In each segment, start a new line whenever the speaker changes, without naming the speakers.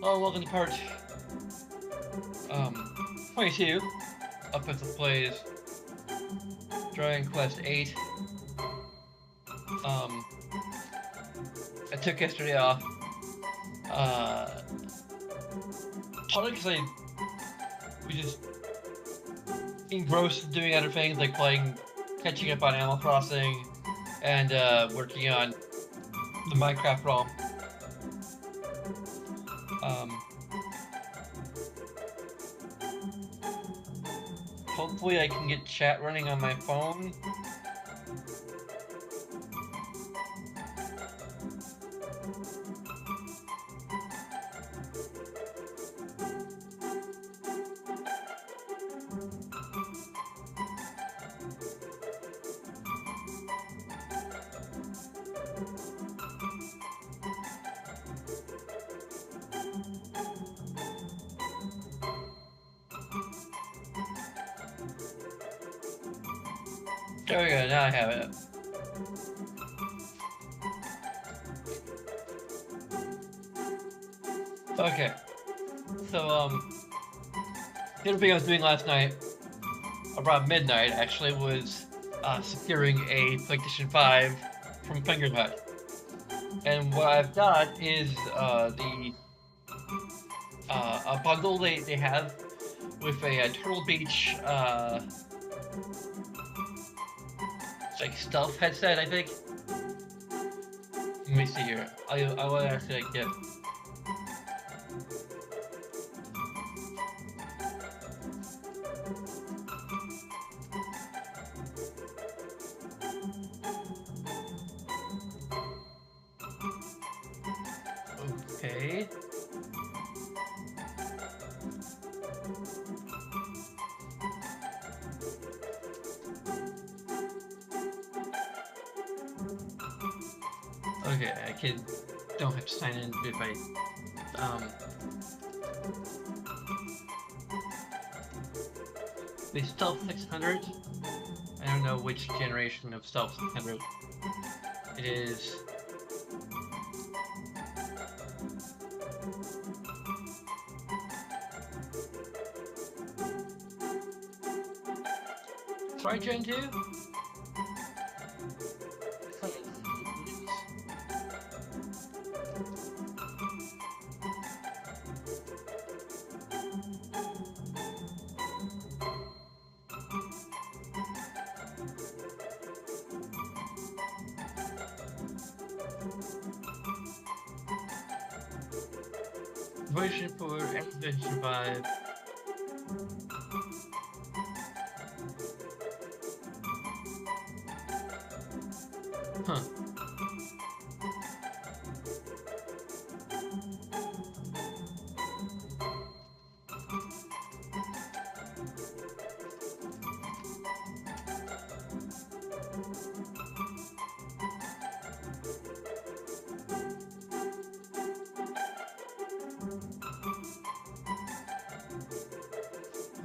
Hello, welcome to part 22 of Pencil Plays Dragon Quest VIII. I took yesterday off, partly because we just engrossed doing other things like catching up on Animal Crossing, and working on the Minecraft ROM. Hopefully I can get chat running on my phone. There we go, now I have it. Okay, so, the other thing I was doing last night, around midnight actually, was securing a PlayStation 5 from Fingerhut. And what I've got is a bundle they have with a Turtle Beach like stealth headset, I think. Let me see here. I will actually get. Okay. Okay, don't have to sign in if I, the Stealth 600, I don't know which generation of Stealth 600 it is. Try Gen 2? Version for Activision 5. Huh.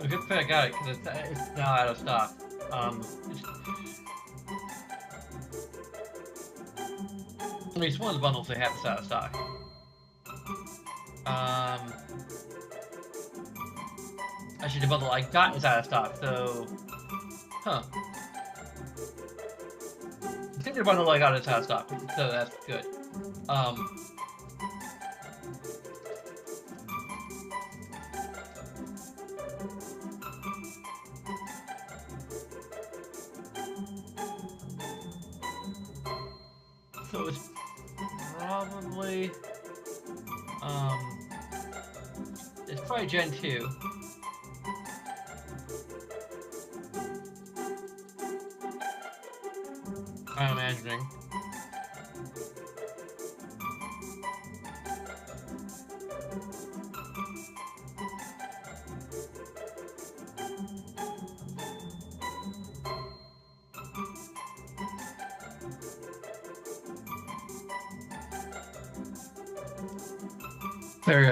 A good thing I got it because it's now out of stock. At least one of the bundles they have is out of stock. Actually, the bundle I got is out of stock, so. Huh. I think the bundle I got is out of stock, so that's good. So it's probably, it's probably Gen 2. I'm imagining. There we go.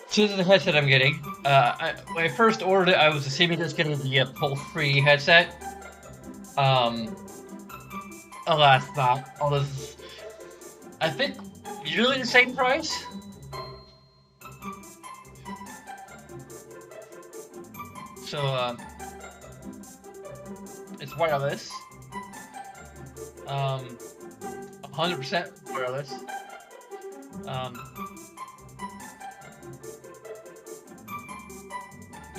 So this is the headset I'm getting. When I first ordered it, I was assuming it was going to be a pull-free headset. Alas, not. All this I think usually the same price. So it's wireless. 100% wireless.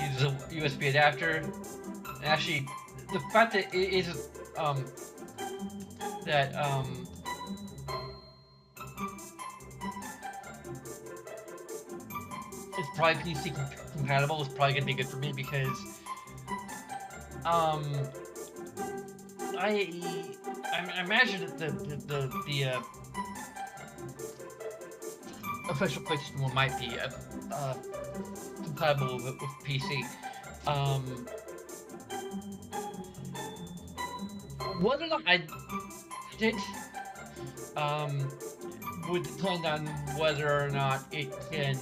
Uses a USB adapter. And actually, the fact that it is that it's probably PC compatible is probably gonna be good for me because I imagine that the official PlayStation one might be compatible with PC. Whether or not I did would depend on whether or not it can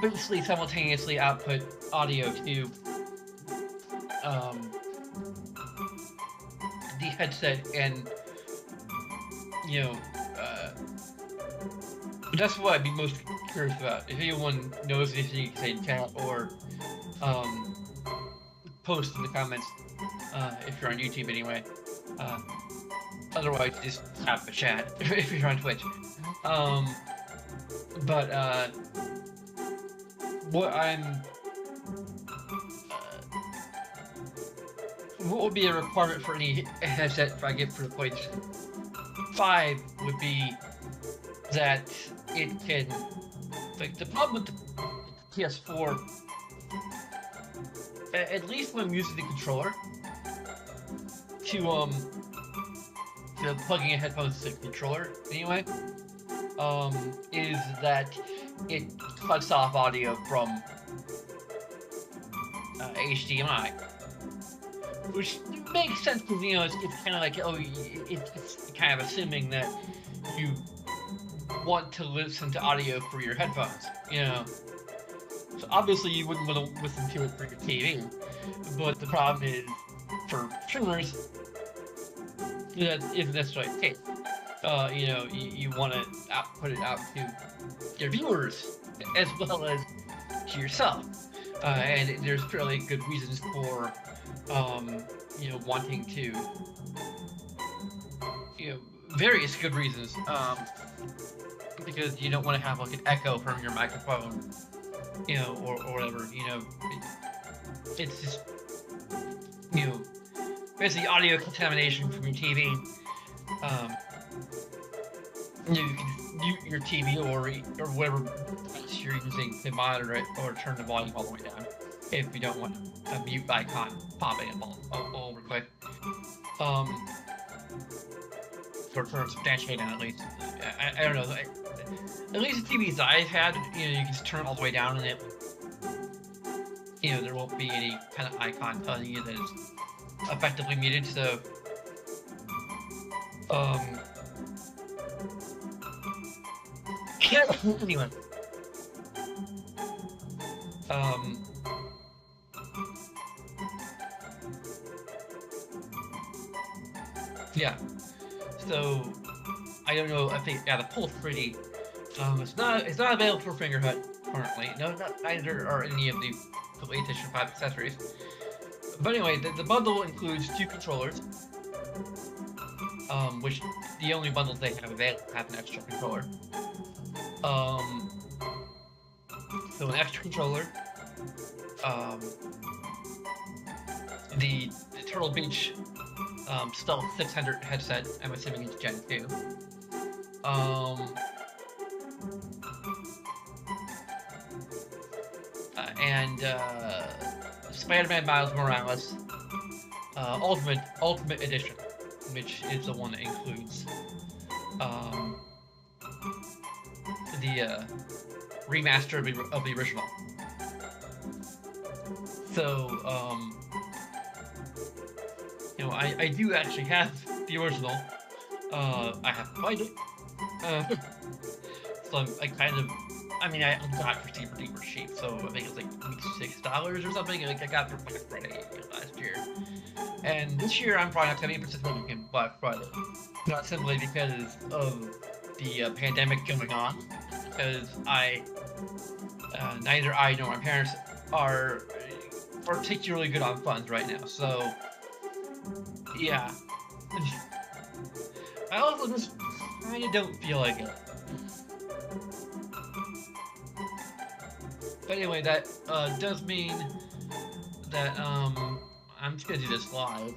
basically simultaneously output audio to the headset, and you know, that's what I'd be most curious about. If anyone knows anything, you can say in chat or post in the comments if you're on YouTube anyway. Otherwise, just tap the chat if you're on Twitch. But what would be a requirement for any headset if I get for the PlayStation 5 would be that it can, like, the problem with the PS4, at least when I'm using the controller, to plugging in headphones to the controller anyway, is that it cuts off audio from HDMI, which makes sense because, you know, it's kind of like, oh, it's kind of assuming that you want to listen to audio for your headphones, you know. So obviously you wouldn't want to listen to it for your TV, but the problem is for streamers that isn't necessarily the case. You know, you want to put it out to your viewers as well as to yourself, and there's fairly good reasons for you know, wanting to, you know, various good reasons, because you don't want to have like an echo from your microphone, you know, or whatever, you know, it's just, you know, basically audio contamination from your TV. You know, you can mute your TV or whatever you're using to monitor it, or turn the volume all the way down if you don't want a mute icon popping up all over the place. For substantiating at least. I don't know. At least the TVs I've had, you know, you can just turn it all the way down and it, you know, there won't be any kind of icon telling you that it's effectively muted, so anyway. Yeah. So I don't know. I think the Pulse 3D. It's not available for Fingerhut currently. No, neither are any of the PlayStation 5 accessories. But anyway, the bundle includes 2 controllers, which the only bundles they have available have an extra controller. So an extra controller, the Turtle Beach Stealth 600 headset. I'm assuming it's Gen 2. And Spider-Man Miles Morales Ultimate Edition, which is the one that includes the remaster of the original. So you know, I do actually have the original. I haven't played it. So I kind of, I mean, I got it for super cheap, so I think it's like $6 or something. Like I got it for Black Friday last year, and this year I'm probably not gonna be participating in Black Friday. Not simply because of the pandemic going on, because neither I nor my parents are particularly good on funds right now. So yeah, I also just kind of don't feel like it. But anyway, that does mean that I'm just gonna do this live.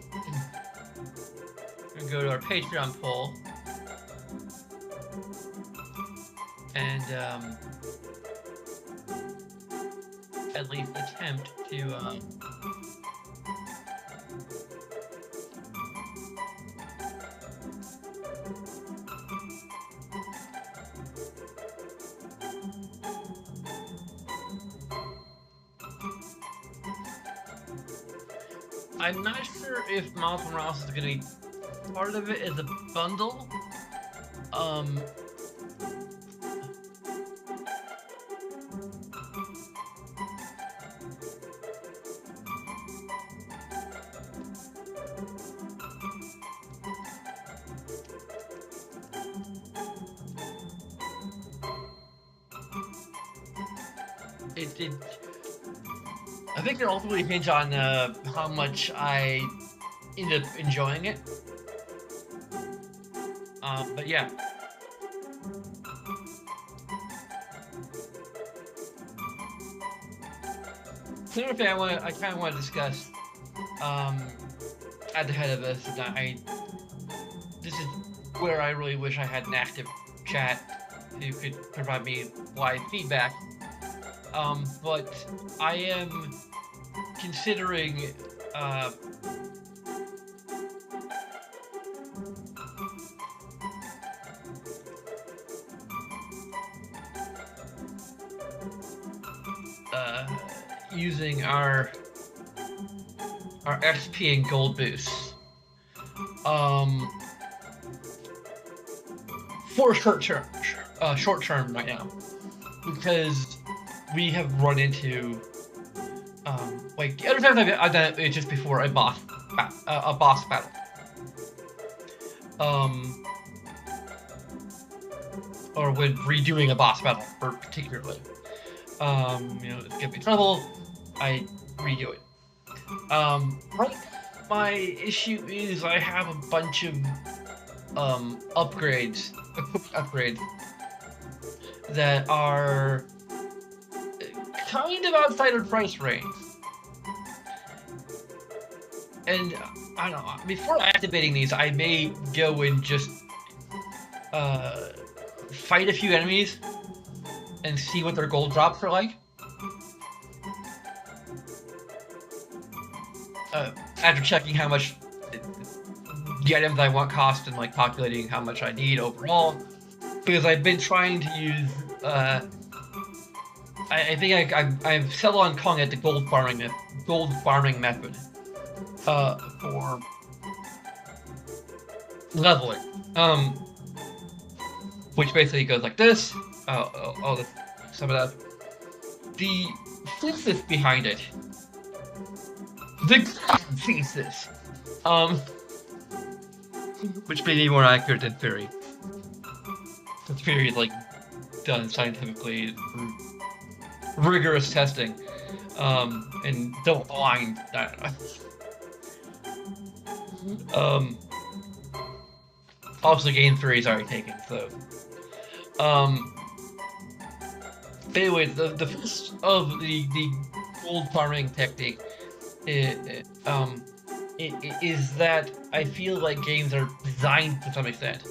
We're gonna go to our Patreon poll and at least attempt to I'm not sure if Miles Morales is gonna be part of it as a bundle. I think it ultimately hinge on how much I end up enjoying it. But yeah. Another thing I kind of want to discuss at the head of this is that this is where I really wish I had an active chat who could provide me live feedback. But I am considering using our XP and gold boosts for short term right now, because we have run into like the other times I've done it just before a boss battle. Or when redoing a boss battle, particularly. It's gonna be trouble. I redo it. Right. My issue is I have a bunch of upgrades that are kind of outside of price range. And I don't know, before activating these, I may go and just fight a few enemies and see what their gold drops are like. After checking how much the items I want cost and like calculating how much I need overall, because I've been trying to use I think I've settled on calling it the gold farming method for leveling, which basically goes like this. Some of that. The thesis behind it. The thesis. Which may be more accurate than theory. The theory is like done scientifically through rigorous testing. And don't blind that. Also, game theory is already taken, so. Anyway, the first of the gold farming technique is that I feel like games are designed to some extent,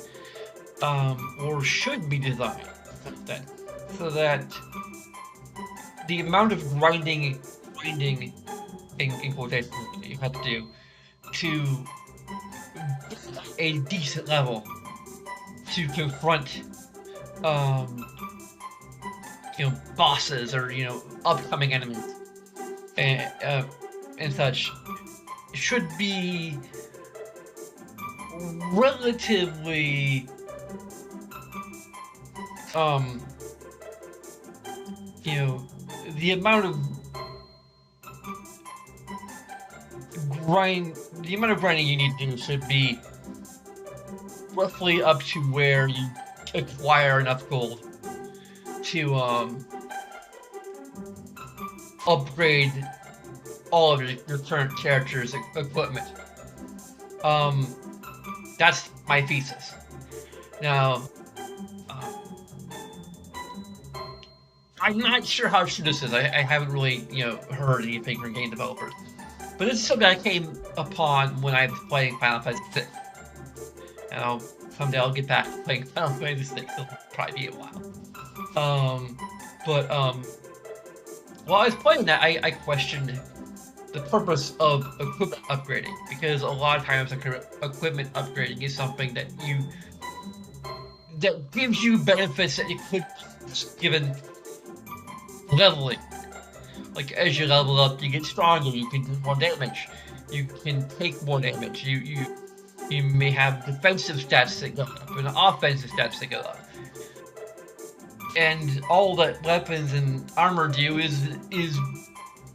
or should be designed to some extent, so that the amount of grinding in quotations that you have to do to a decent level to confront bosses or upcoming enemies and such should be relatively the amount of grinding you need to do should be roughly up to where you acquire enough gold to upgrade all of your current character's equipment. Um, that's my thesis. Now, uh, I'm not sure how true this is. I haven't really, heard anything from game developers. But this is something I came upon when I was playing Final Fantasy VI. And someday I'll get back to playing Final Fantasy VI. It'll probably be a while. But while I was playing that, I questioned the purpose of equipment upgrading, because a lot of times equipment upgrading is something that gives you benefits that you could just given leveling. Like as you level up, you get stronger. You can do more damage. You can take more damage. You may have defensive stats that go up and offensive stats that go up. And all that weapons and armor do is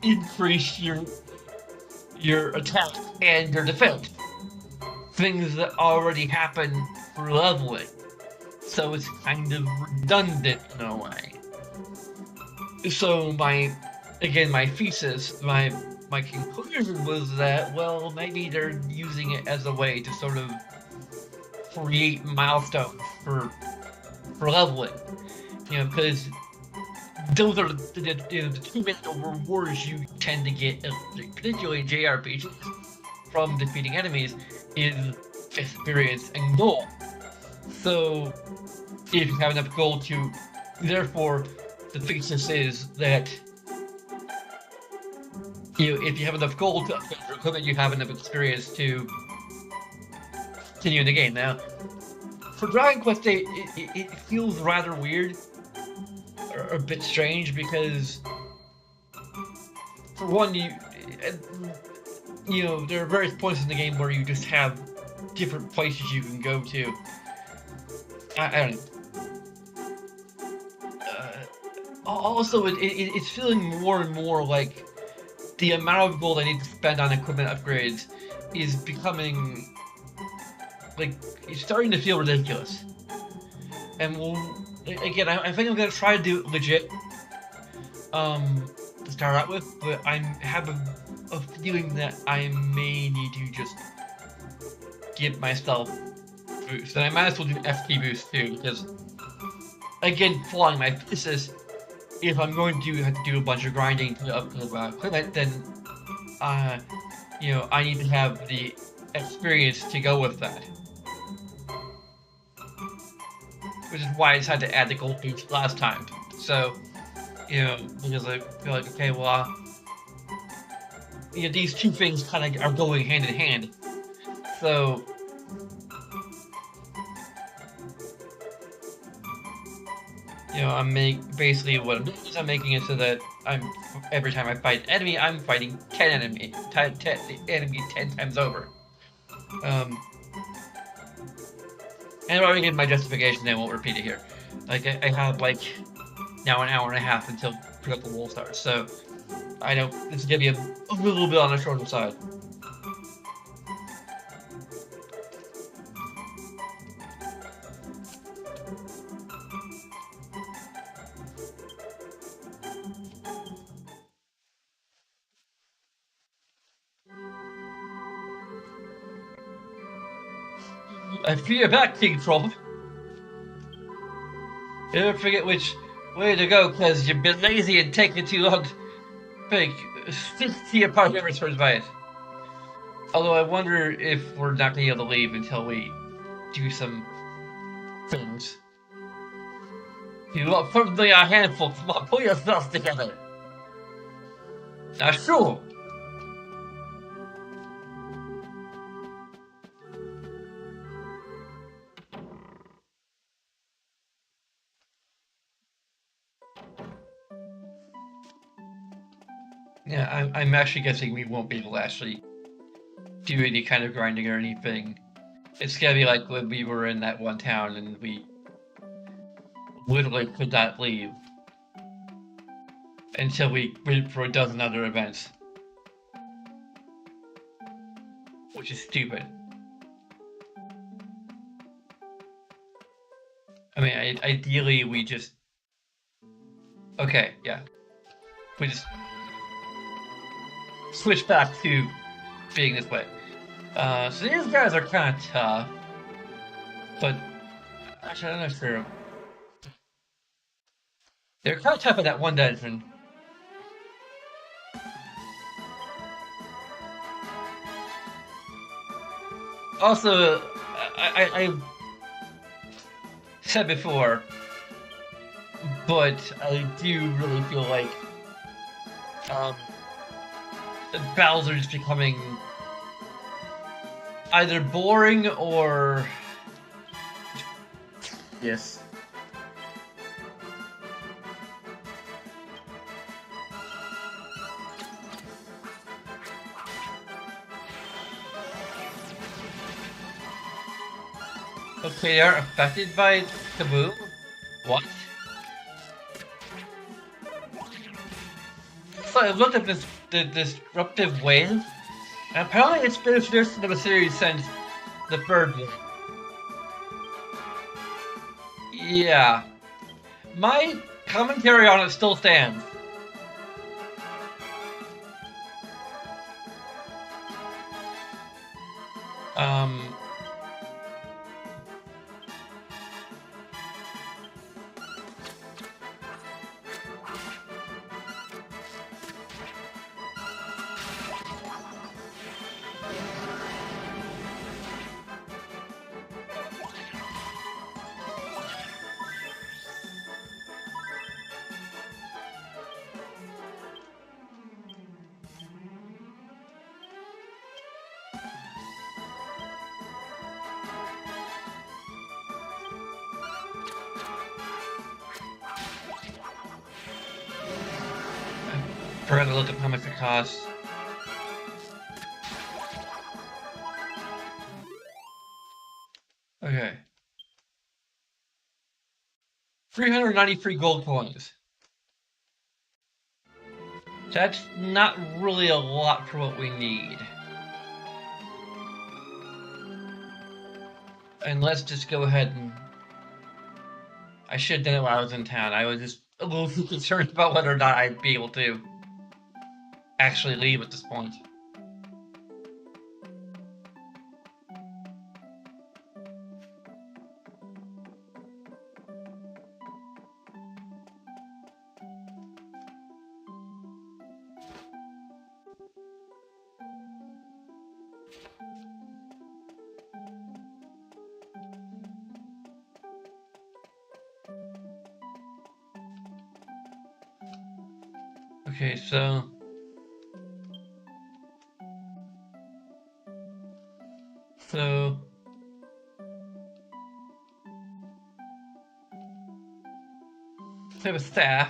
increase your attack and your defense. Things that already happen through leveling. So it's kind of redundant in a way. So my thesis, my conclusion was that, well, maybe they're using it as a way to sort of create milestones for leveling. Because those are the two main rewards you tend to get, particularly in JRPGs, from defeating enemies, is experience and gold. So, if you have enough gold to, therefore, the thesis is that if you have enough gold to upgrade your equipment, you have enough experience to continue in the game. Now, for Dragon Quest VIII, it feels rather weird, or a bit strange, because for one, there are various points in the game where you just have different places you can go to. I don't know. Also, it's feeling more and more like the amount of gold I need to spend on equipment upgrades is becoming, like, it's starting to feel ridiculous. And again, I think I'm gonna try to do it legit, to start out with, but I have a feeling that I may need to just give myself boost, and I might as well do FP boost too, because again, following my thesis, if I'm going to have to do a bunch of grinding to upgrade my equipment, then I need to have the experience to go with that. Which is why I decided to add the gold boost last time. So, because I feel like, okay, well, these two things kind of are going hand in hand. So, basically what I'm doing is I'm making it so that every time I fight an enemy, I'm fighting 10 enemy 10 times over. And I've already given my justification, I won't repeat it here. Like, I have, like, now an hour and a half until Pick Up the Wool starts, so I know this is gonna be a little bit on the shorter side. I feel your back, King Troll. You never forget which way to go, because you've been lazy and taking too long to think. Stick to your partner returns by it. Although I wonder if we're not going to be able to leave until we do some things. You want firmly a handful, come on, pull yourselves together. Now, sure. Yeah, I'm actually guessing we won't be able to actually do any kind of grinding or anything. It's gonna be like when we were in that one town and we literally could not leave until we went for a dozen other events. Which is stupid. I mean, ideally we just... Okay, yeah. We just switch back to being this way. So these guys are kind of tough, but actually I'm not sure. They're kind of tough in that one dungeon. Also, I said before, but I do really feel like um, Bowser's becoming either boring or yes. Okay, they are affected by Kaboom? What? So I looked at the disruptive wave, and apparently it's been a tradition of a series since the third one. Yeah. My commentary on it still stands. Um... Forgot to look up how much it costs. Okay. 393 gold coins. That's not really a lot for what we need. And let's just go ahead and... I should have done it while I was in town. I was just a little too concerned about whether or not I'd be able to actually leave at this point. Okay, so... I have a staff.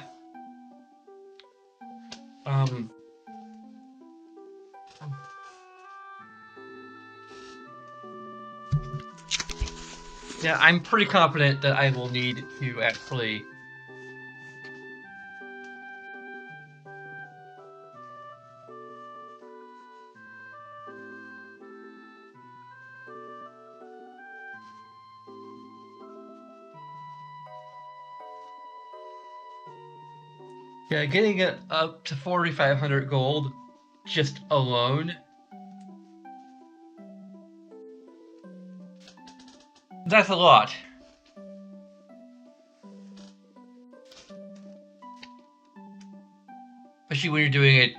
Yeah, I'm pretty confident that I will need to actually... Yeah, getting it up to 4,500 gold just alone. That's a lot. Especially when you're doing it,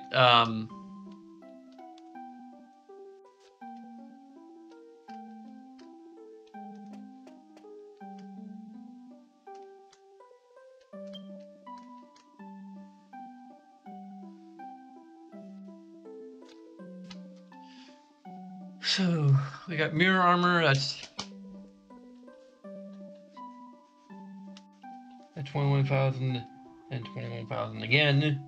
So, we got mirror armor, that's 21,000 and 21,000 again.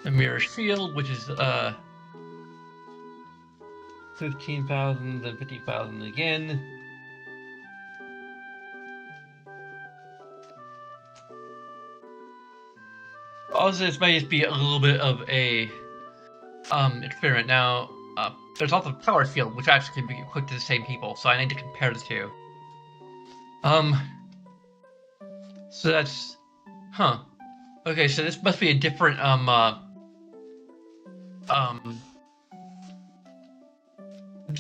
A mirror shield, which is 15,000 and 50,000 again. Also, this might just be a little bit of a experiment. Now, There's also Power Field, which actually can be equipped to the same people, so I need to compare the two. Um, so that's, huh. Okay, so this must be a different, does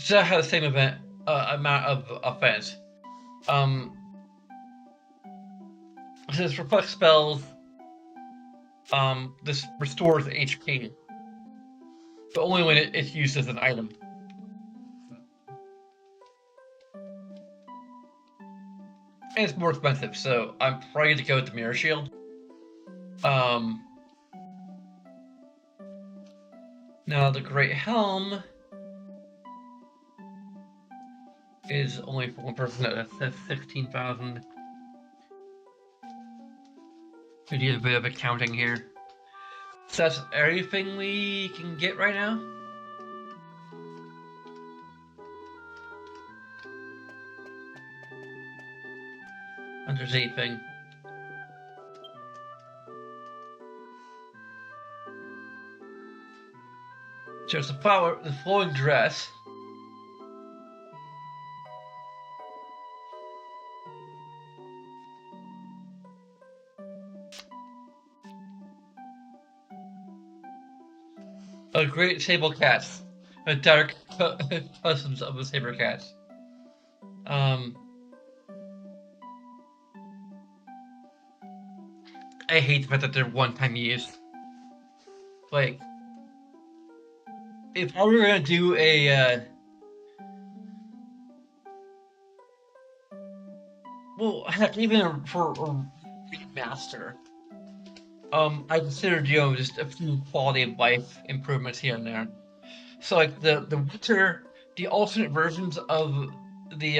that have the same amount of offense? It says reflect spells, this restores HP, but only when it's used as an item. And it's more expensive, so I'm probably gonna go with the Mirror Shield. Now the Great Helm is only for one person. That's 16,000. We need a bit of accounting here. So that's everything we can get right now? And there's anything. So it's the flowing dress. A great sable cat. A dark customs of a saber cat. I hate the fact that they're one-time use. Like, if I were gonna do a, well, heck, even for a remaster, I considered, just a few quality of life improvements here and there. So, like, the alternate versions of the,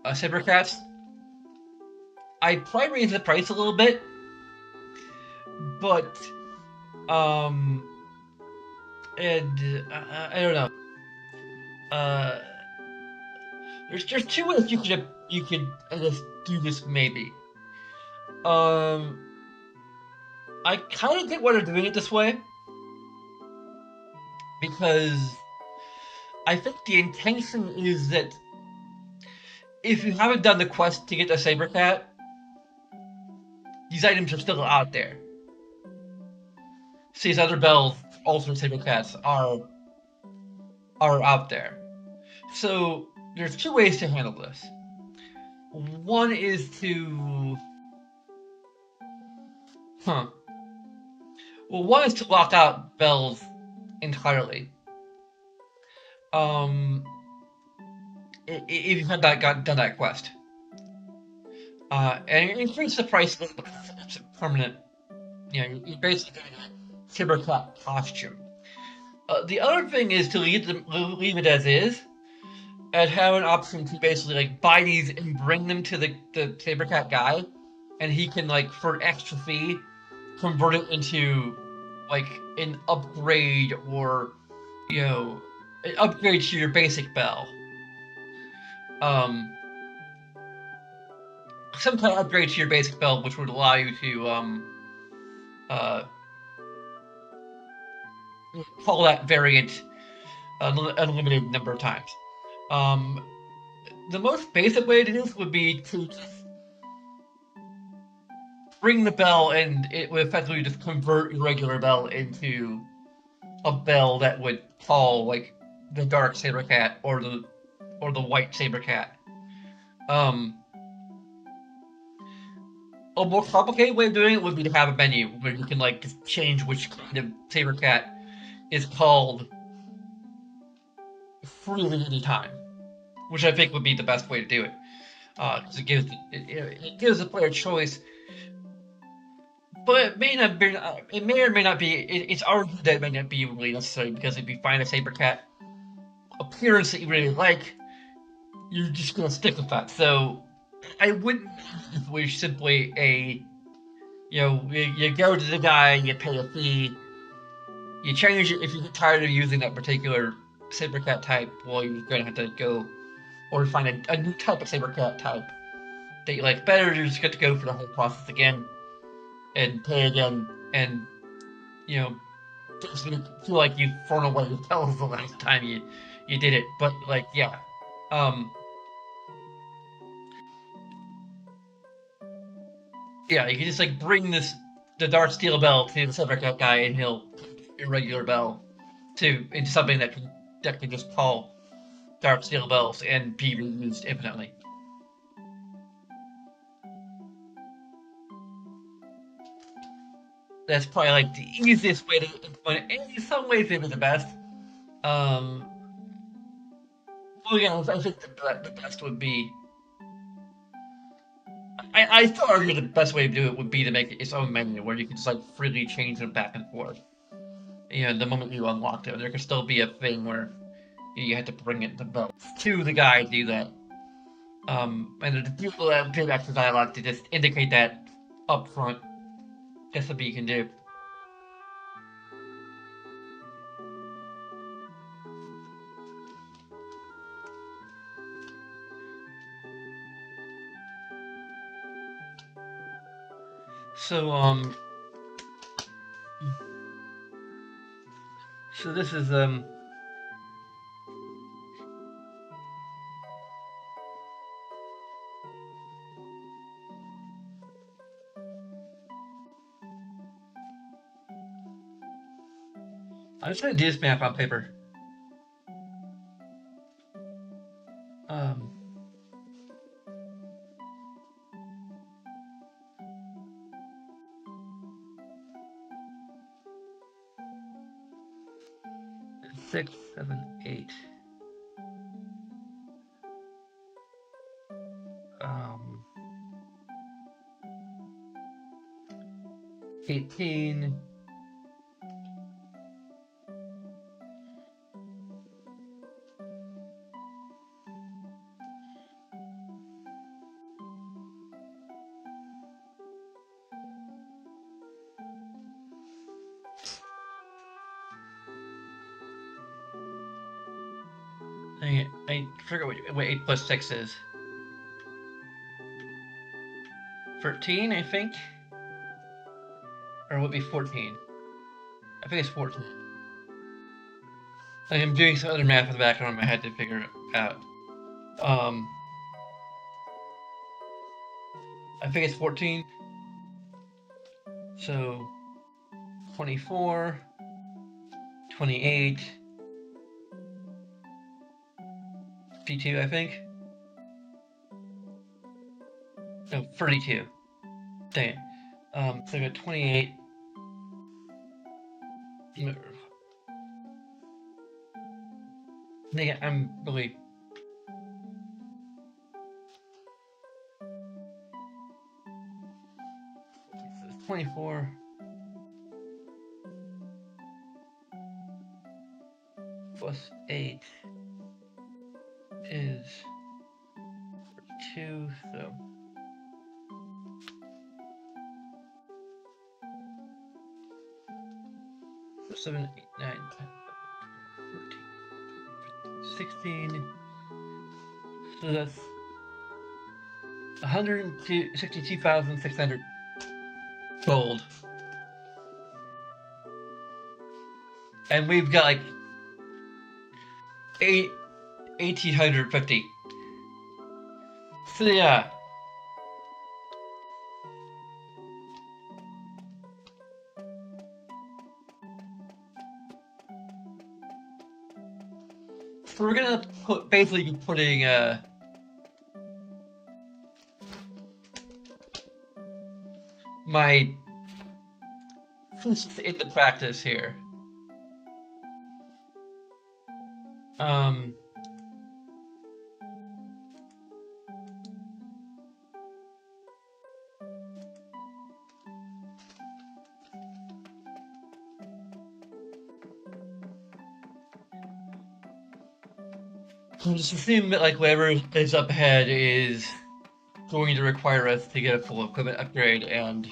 Sabercats, I probably raised the price a little bit, but, and, I don't know. There's two ways you could I guess do this maybe. I kind of get why they're doing it this way because I think the intention is that if you haven't done the quest to get the saber cat, these items are still out there. So these other bells, alternate saber cats, are out there. So there's two ways to handle this. One is to, well, one is to lock out bells entirely. If you had done that quest, and increase the price of it's permanent. You're basically getting a saber cat costume. The other thing is to leave it as is, and have an option to basically like buy these and bring them to the Sabercat guy, and he can like for an extra fee convert it into like an upgrade or an upgrade to your basic bell. Some kind of upgrade to your basic bell, which would allow you to call that variant an unlimited number of times. The most basic way to do this would be to just ring the bell, and it would effectively just convert your regular bell into a bell that would call like the dark saber cat or the white saber cat. A more complicated way of doing it would be to have a menu where you can like just change which kind of saber cat is called freely any time, which I think would be the best way to do it, because it gives the player choice. But it may not be. It may or may not be. It's argued that it may not be really necessary because if you find a saber cat appearance that you really like, you're just gonna stick with that. So I wouldn't wish simply you go to the guy, you pay a fee, you change it if you get tired of using that particular saber cat type. Well, you're gonna have to go or find a new type of saber cat type that you like better. You're just going to go for the whole process again and pay again and you know, just feel like you've thrown away your bells the last time you did it. But like, yeah, um, yeah, you can just like bring the dark steel bell to the subject guy, and he'll put a regular bell to into something that can just call dark steel bells and be reused infinitely. That's probably like the easiest way to implement it. In some ways, it was the best. Um, well, again, I think the best would be. I still argue the best way to do it would be to make its own menu where you can just like freely change them back and forth. You know, the moment you unlock it, there could still be a thing where you have to bring it to the guy to do that. And the people that pay back to dialogue to just indicate that up front. That's something you can do. So so this is I'm just gonna do this map on paper. Um, 6, 7, 8. Um, 18. I forget what 8 plus 6 is. 13, I think? Or would it be 14? I think it's 14. Like, I'm doing some other math in the background of my head to figure it out. Um, I think it's 14. So, 24, 28, 52, I think. No, 32. Dang it. So I got 28. Dang it, I'm really. It's 24 plus 8 is 2, so 7, 8, 9, 10, 13, 16. So that's 162,600 gold. And we've got like 1,850. So yeah. So we're gonna basically putting my into practice here. Um, so just assume that like whatever is up ahead is going to require us to get a full equipment upgrade, and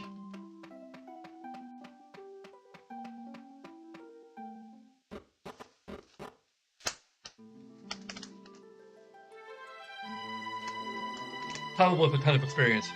probably with a ton of experience.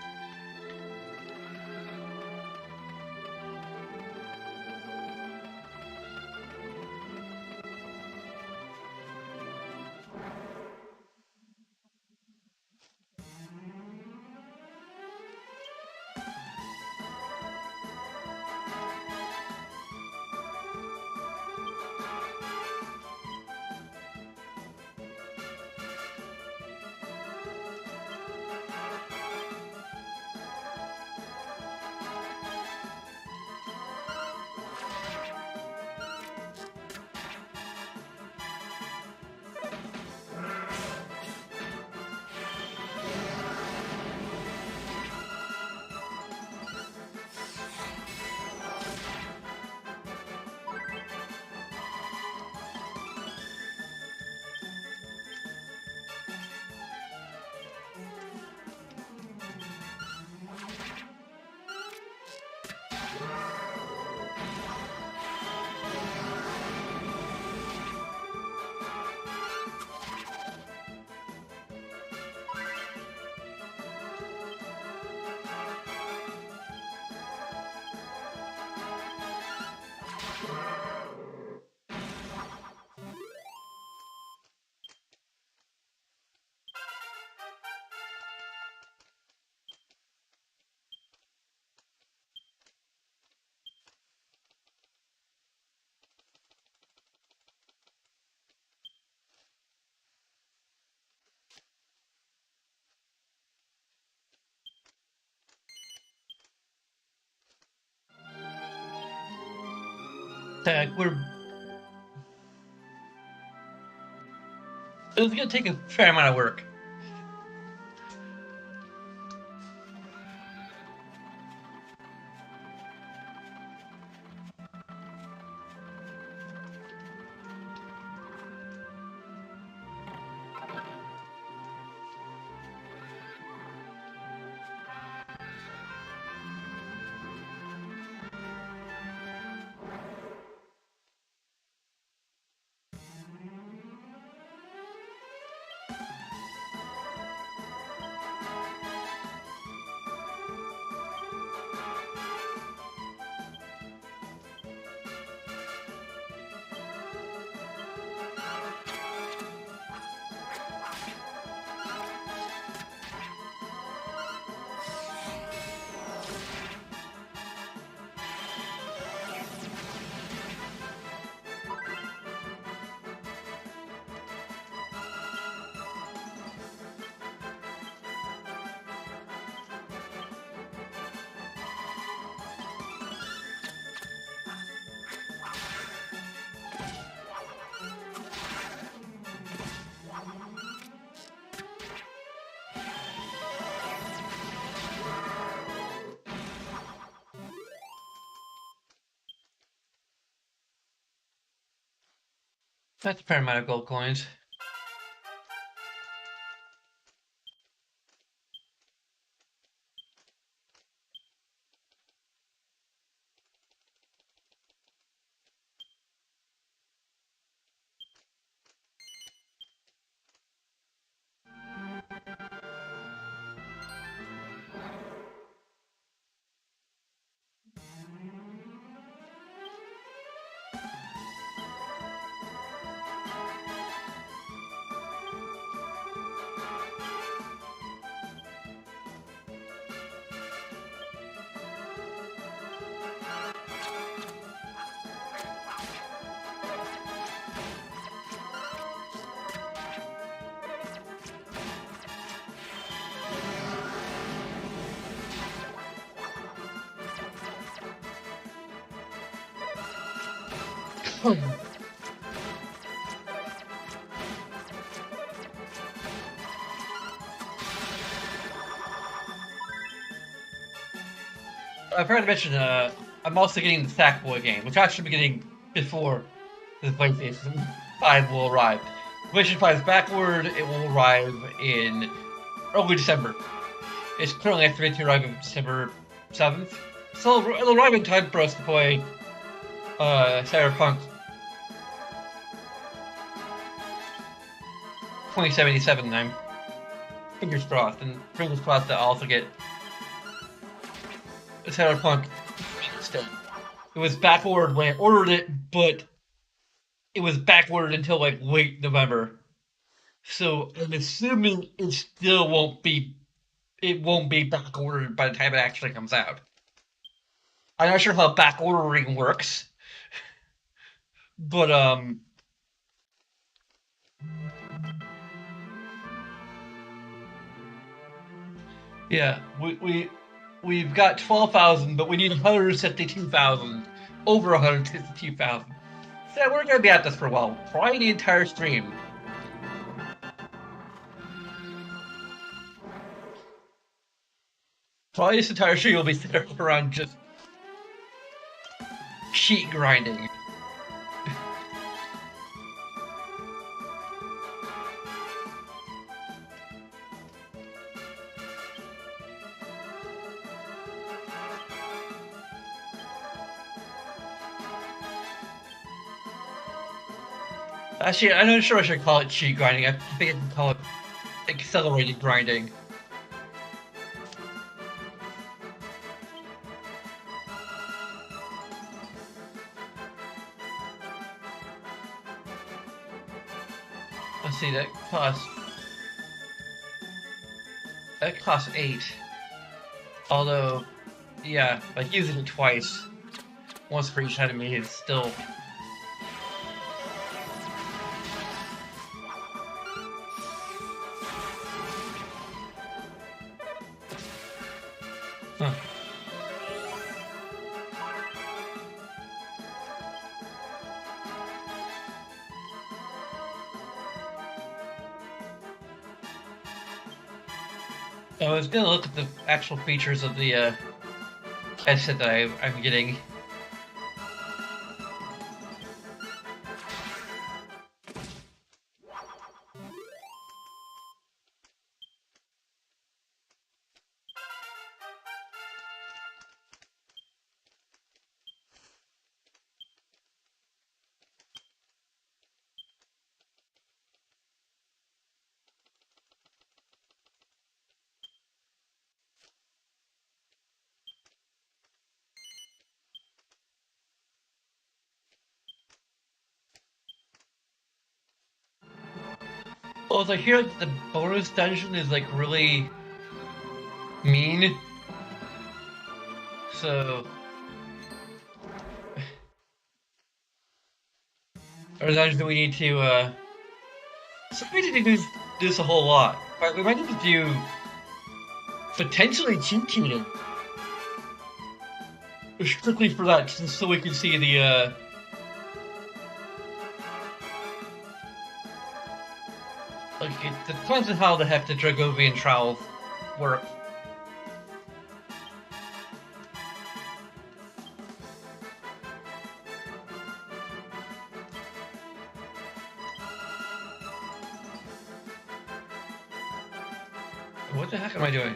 We're It's gonna take a fair amount of work. That's a fair amount of gold coins. I forgot to mention, I'm also getting the Sackboy game, which I should be getting before the PlayStation 5 will arrive. PlayStation 5 is backward, it will arrive in early December. It's currently estimated to arrive on December 7th. So it'll arrive in time for us to play Cyberpunk 2077. I'm fingers crossed, and fingers crossed that I'll also get Cyberpunk still. It was backward when I ordered it, but it was backward until like late November. So I'm assuming it still won't be backordered by the time it actually comes out. I'm not sure how backordering works, but yeah, we've got 12,000, but we need 172,000, over 152,000. So we're gonna be at this for a while, probably the entire stream. Probably this entire stream will be centered around just sheet grinding. Actually, I'm not sure I should call it cheat grinding. I think I can call it accelerated grinding. Let's see, that costs 8. Although, yeah, like using it twice, once for each enemy is still. Huh. I was gonna look at the actual features of the headset that I'm getting. Well, so I hear like, the bonus dungeon is like really mean. So, or dungeon that we need to. So we need to do this a whole lot. Right, we might need to do potentially cheat tuning. Strictly for that, so we can see the like it depends on how the heck the Dragovian trowels work. What the heck am I doing?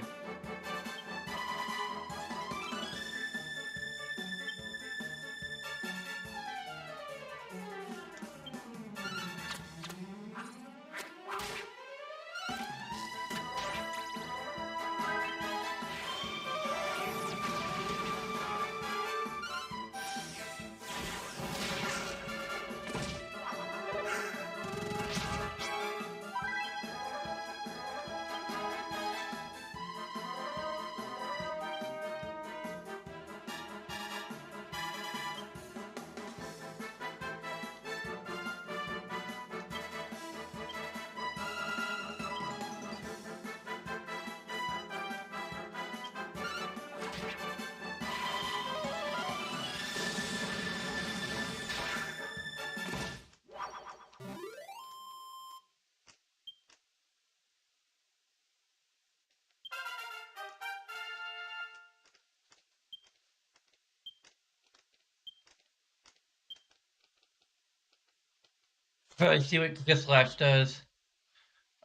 Let's see what this slash does.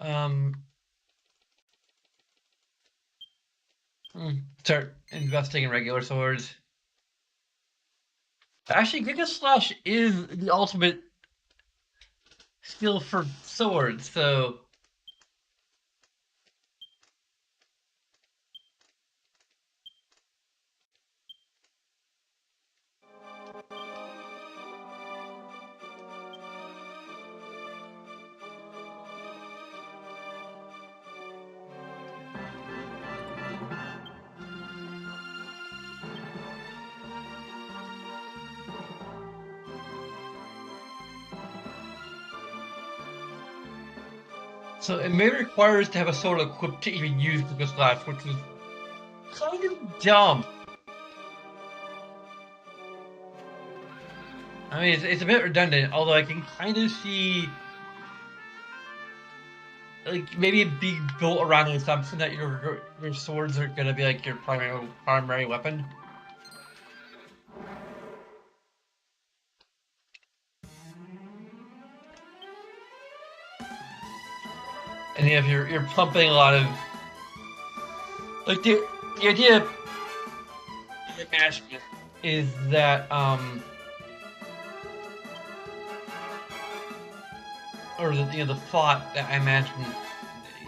Um, Start investing in regular swords. Actually, Giga Slash is the ultimate skill for swords, so it may require us to have a sword equipped to even use Giga Slash, which is kind of dumb. I mean, it's a bit redundant, although I can kind of see, like, maybe it be built around the assumption that your swords are gonna be like your primary weapon. And if you're pumping a lot of, like, the idea of the management is that or the thought that I imagine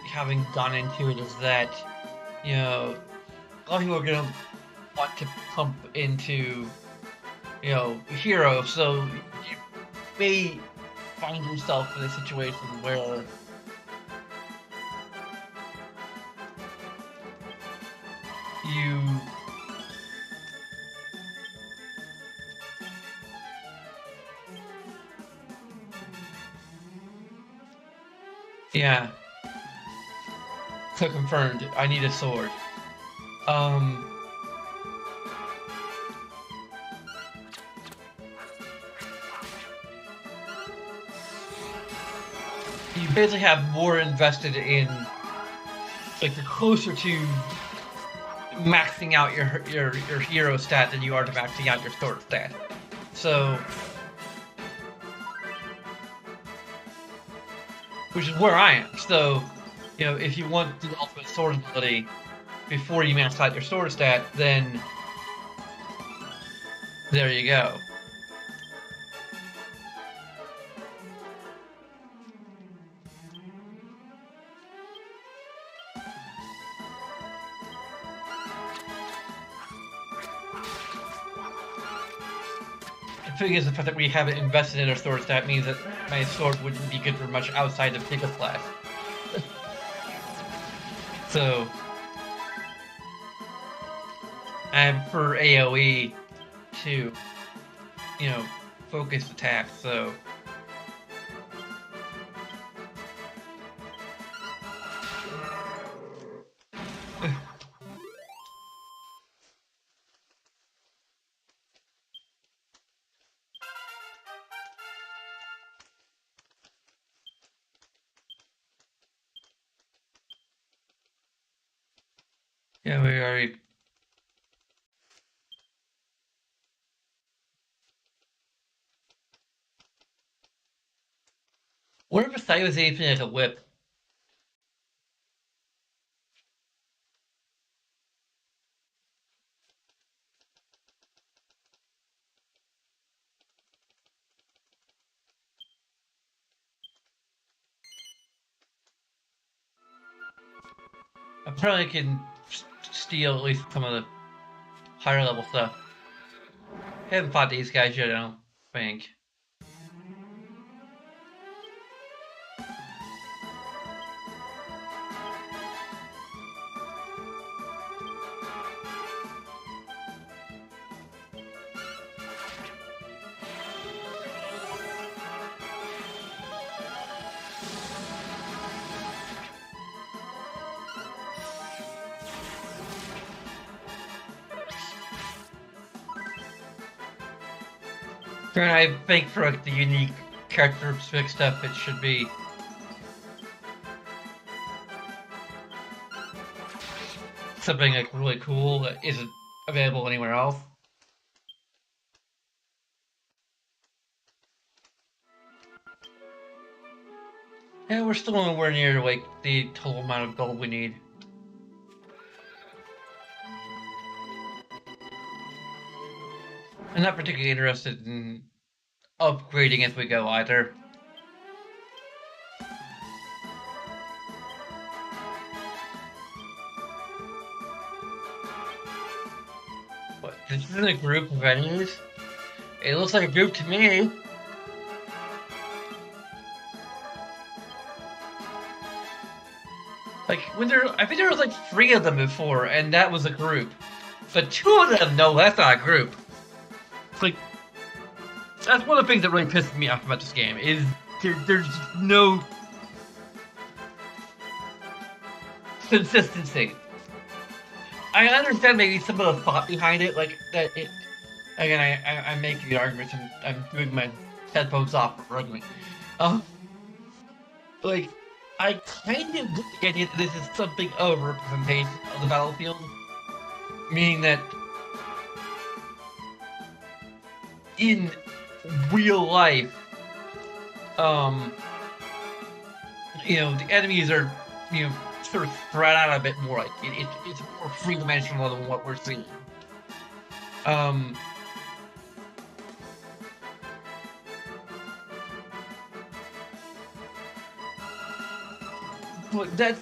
having gone into it is that, a lot of people are gonna want to pump into, Hero, so you may find yourself in a situation where you yeah, so confirmed. I need a sword. Um, you basically have more invested in, like, you're closer to maxing out your hero stat than you are to maxing out your sword stat. So, which is where I am. So, if you want the ultimate sword ability before you max out your sword stat, then there you go. The thing is, the fact that we haven't invested in our sword stat means that my sword wouldn't be good for much outside of Giga Slash. So, and for AoE to, focused attack, so. Yeah, we already. What if Messiah was anything like a whip? Apparently, can steal at least some of the higher level stuff. Haven't fought these guys yet, I don't think. And I think for like the unique character-specific stuff, it should be something like really cool that isn't available anywhere else. Yeah, we're still nowhere near like the total amount of gold we need. I'm not particularly interested in upgrading as we go either. What? This isn't a group of enemies? It looks like a group to me. Like, I think there was like 3 of them before, and that was a group. But 2 of them, no, that's not a group. It's like, that's one of the things that really pisses me off about this game, is there's no consistency. I understand maybe some of the thought behind it, like, that it, again, I'm making the argument, I'm doing my headphones off for arguing. Like, I kind of get the idea that this is something of a representation of the battlefield. Meaning that in real life, the enemies are, sort of spread out a bit more. Like, it's more three-dimensional than what we're seeing. But that's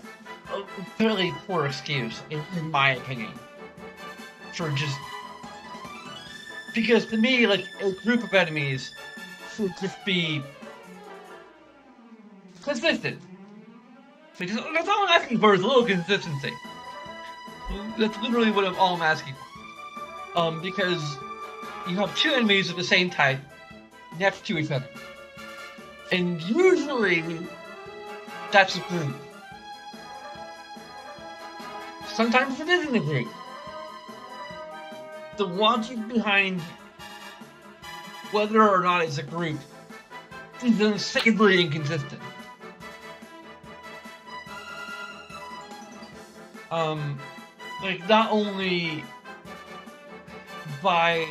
a fairly poor excuse, in my opinion, for just because to me, like a group of enemies should just be consistent. That's all I'm asking for is a little consistency. That's literally what all I'm asking for. Because you have two enemies of the same type next to each other, and usually that's a group. Sometimes it isn't a group. The logic behind whether or not it's a group is insanely inconsistent. Like not only by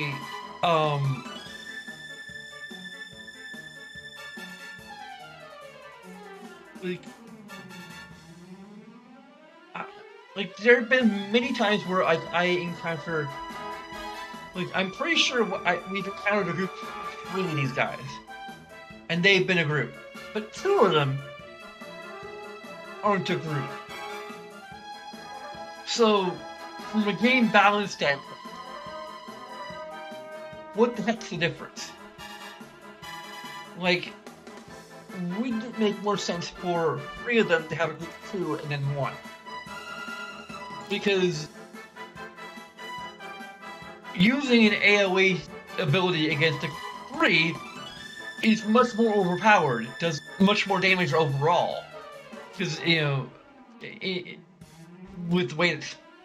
like like there have been many times where I encounter like I'm pretty sure we've encountered a group of three of these guys, and they've been a group, but two of them aren't a group. So, from a game balance standpoint, what the heck's the difference? Like, wouldn't it make more sense for three of them to have a group of two and then one? Because using an AoE ability against a three is much more overpowered, does much more damage overall. Because, you know, with the way that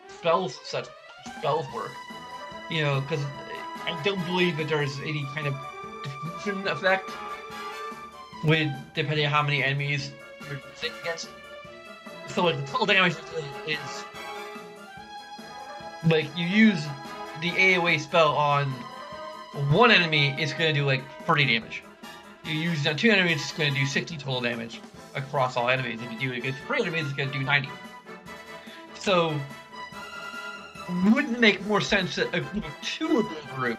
spells work, you know, because I don't believe that there's any kind of diffusion effect with depending on how many enemies you're sitting against. So like the total damage is like you use the AoE spell on one enemy, it's gonna do like 30 damage. You use it on two enemies, it's gonna do 60 total damage across all enemies. If you do it against three enemies, it's gonna do 90. So, wouldn't it make more sense that a group of two would be a group?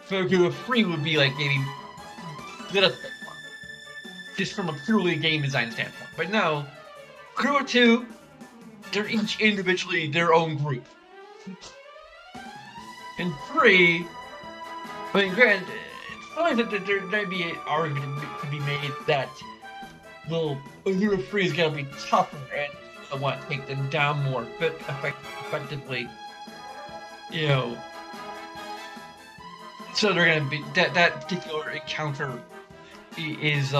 So a group of three would be like maybe split up just from a purely game design standpoint. But no, group of two, they're each individually their own group. And three, I mean, granted, it's funny that there might be an argument to be made that, well, a group of three is going to be tougher and I want to take them down more effectively, you know. So they're going to be that particular encounter is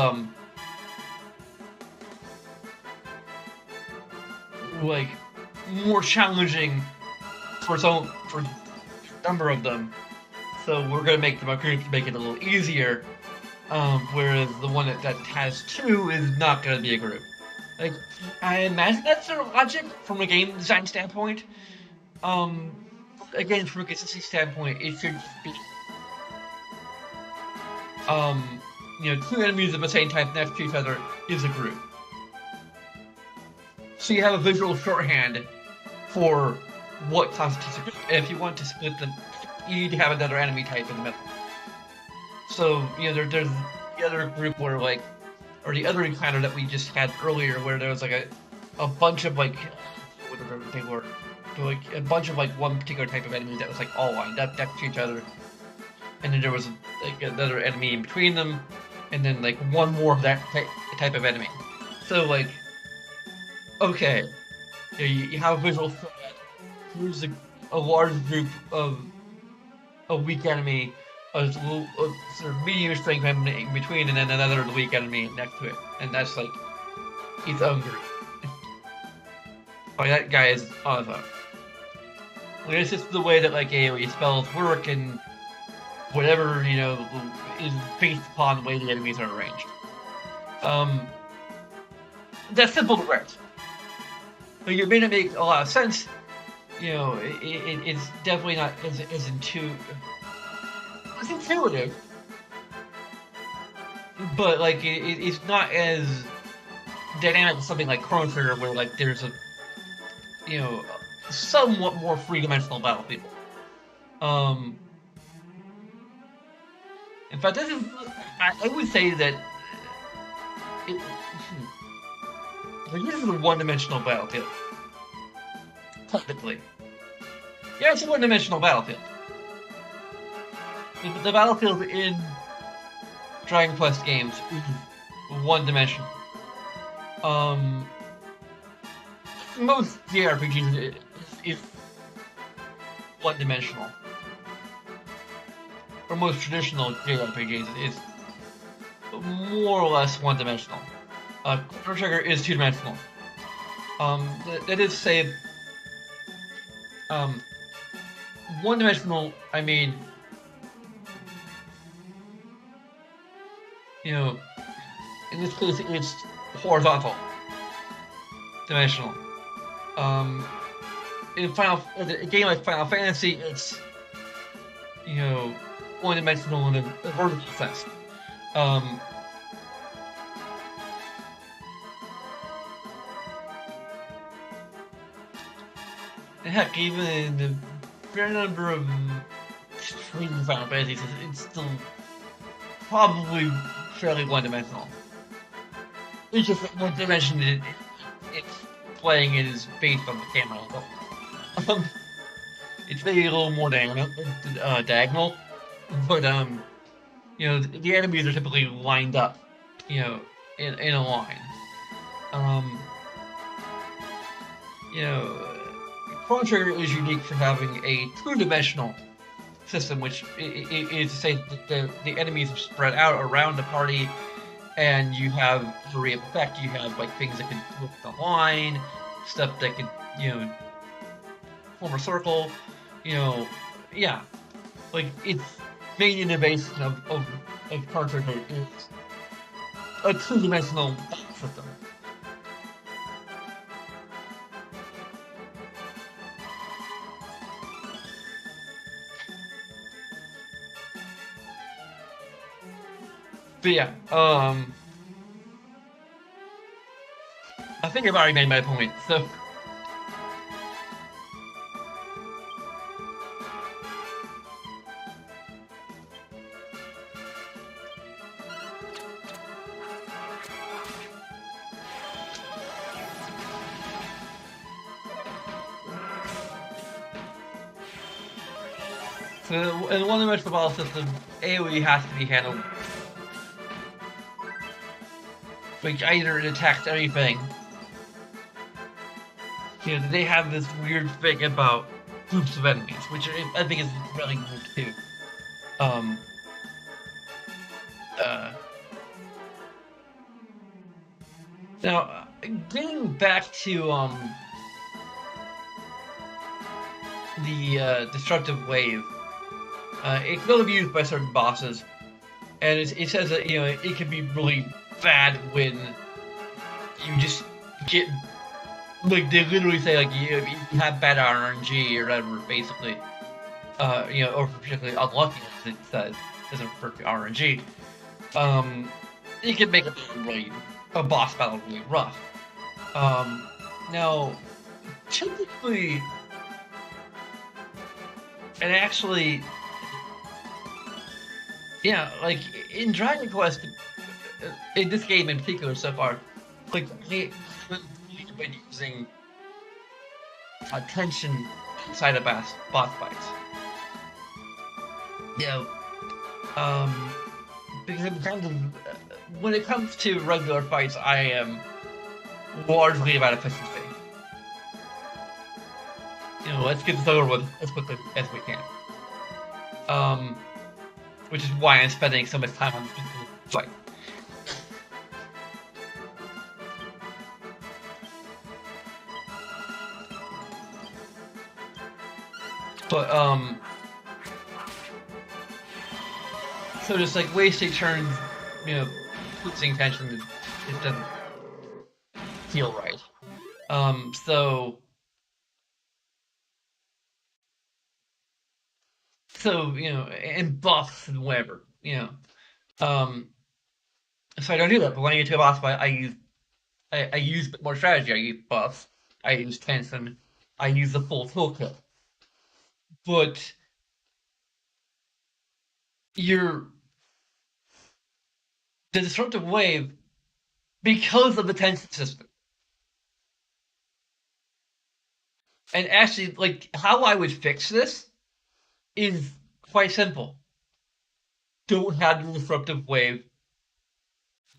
like more challenging for a number of them. So we're going to make them a group to make it a little easier. Whereas the one that has two is not going to be a group. Like, I imagine that's their logic from a game design standpoint. Again, from a consistency standpoint, it should be, you know, two enemies of the same type next to each other is a group. So you have a visual shorthand for what constitutes a group, and if you want to split them, you need to have another enemy type in the middle. So, you know, there's the other group where, like, or the other encounter that we just had earlier, where there was like a bunch of like whatever they were, like a bunch of like one particular type of enemy that was like all lined up next to each other, and then there was like another enemy in between them, and then like one more of that type of enemy. So like, okay, you have a visual threat. Here's a large group of a weak enemy. A little sort of medium strength enemy in between, and then another weak enemy next to it, and that's like its own group. Oh, that guy is on his own. Like, it's just the way that like AoE spells work, and whatever, you know, is based upon the way the enemies are arranged. That's simple to grasp. Like, it may not make a lot of sense. You know, it's definitely not as intuitive. It's intuitive, but like it's not as dynamic as something like Chrono Trigger, where like there's a, you know, somewhat more three-dimensional battle people. In fact, I would say that Like, this is a one-dimensional battlefield, technically. Yeah, it's a one-dimensional battlefield. The battlefield in Dragon Quest games is one-dimensional. Um, most JRPGs is one-dimensional, or most traditional JRPGs is more or less one-dimensional. Chrono Trigger is two-dimensional. That is to say, um, one-dimensional. I mean, you know, in this case, it's horizontal dimensional. Um, in a game like Final Fantasy, it's one-dimensional in a vertical sense. Um, and heck, even in the fair number of extreme Final Fantasies, it's still probably fairly one-dimensional. It's just that one dimension it's playing it is based on the camera angle. It's maybe a little more diagonal, but the enemies are typically lined up, in a line. Um, you know, Chrono Trigger is unique for having a two-dimensional system, which is to say that the enemies are spread out around the party, and you have a array of effect. You have like things that can flip the line, stuff that can form a circle. Yeah, like its main innovation of Chrono Trigger is a two-dimensional system. But yeah, I think I've already made my point. So, in one-dimensional battle system, AoE has to be handled. Like either it attacks anything. They have this weird thing about groups of enemies, which I think is really good too. Um, uh, Now, getting back to the destructive wave, it can only be used by certain bosses, and it says that it can be really bad when you just get like they literally say like you have bad RNG or whatever, basically, or particularly unlucky as it says, doesn't refer to RNG. You can make a boss battle really rough. Now, typically, and actually, yeah, like in Dragon Quest, in this game in particular so far, like they've been using tension inside of boss fights. Um, because I'm kind of when it comes to regular fights, I am largely about efficiency. Let's get this over with as quickly as we can. Which is why I'm spending so much time on this fight. But so just like wasting turns, losing tension, it doesn't feel right. So and buffs and whatever, Um, so I don't do that. But when I get to a boss fight, I use more strategy. I use buffs. I use tension. I use the full toolkit. But you're the disruptive wave because of the tension system. And actually, like, how I would fix this is quite simple. Don't have the disruptive wave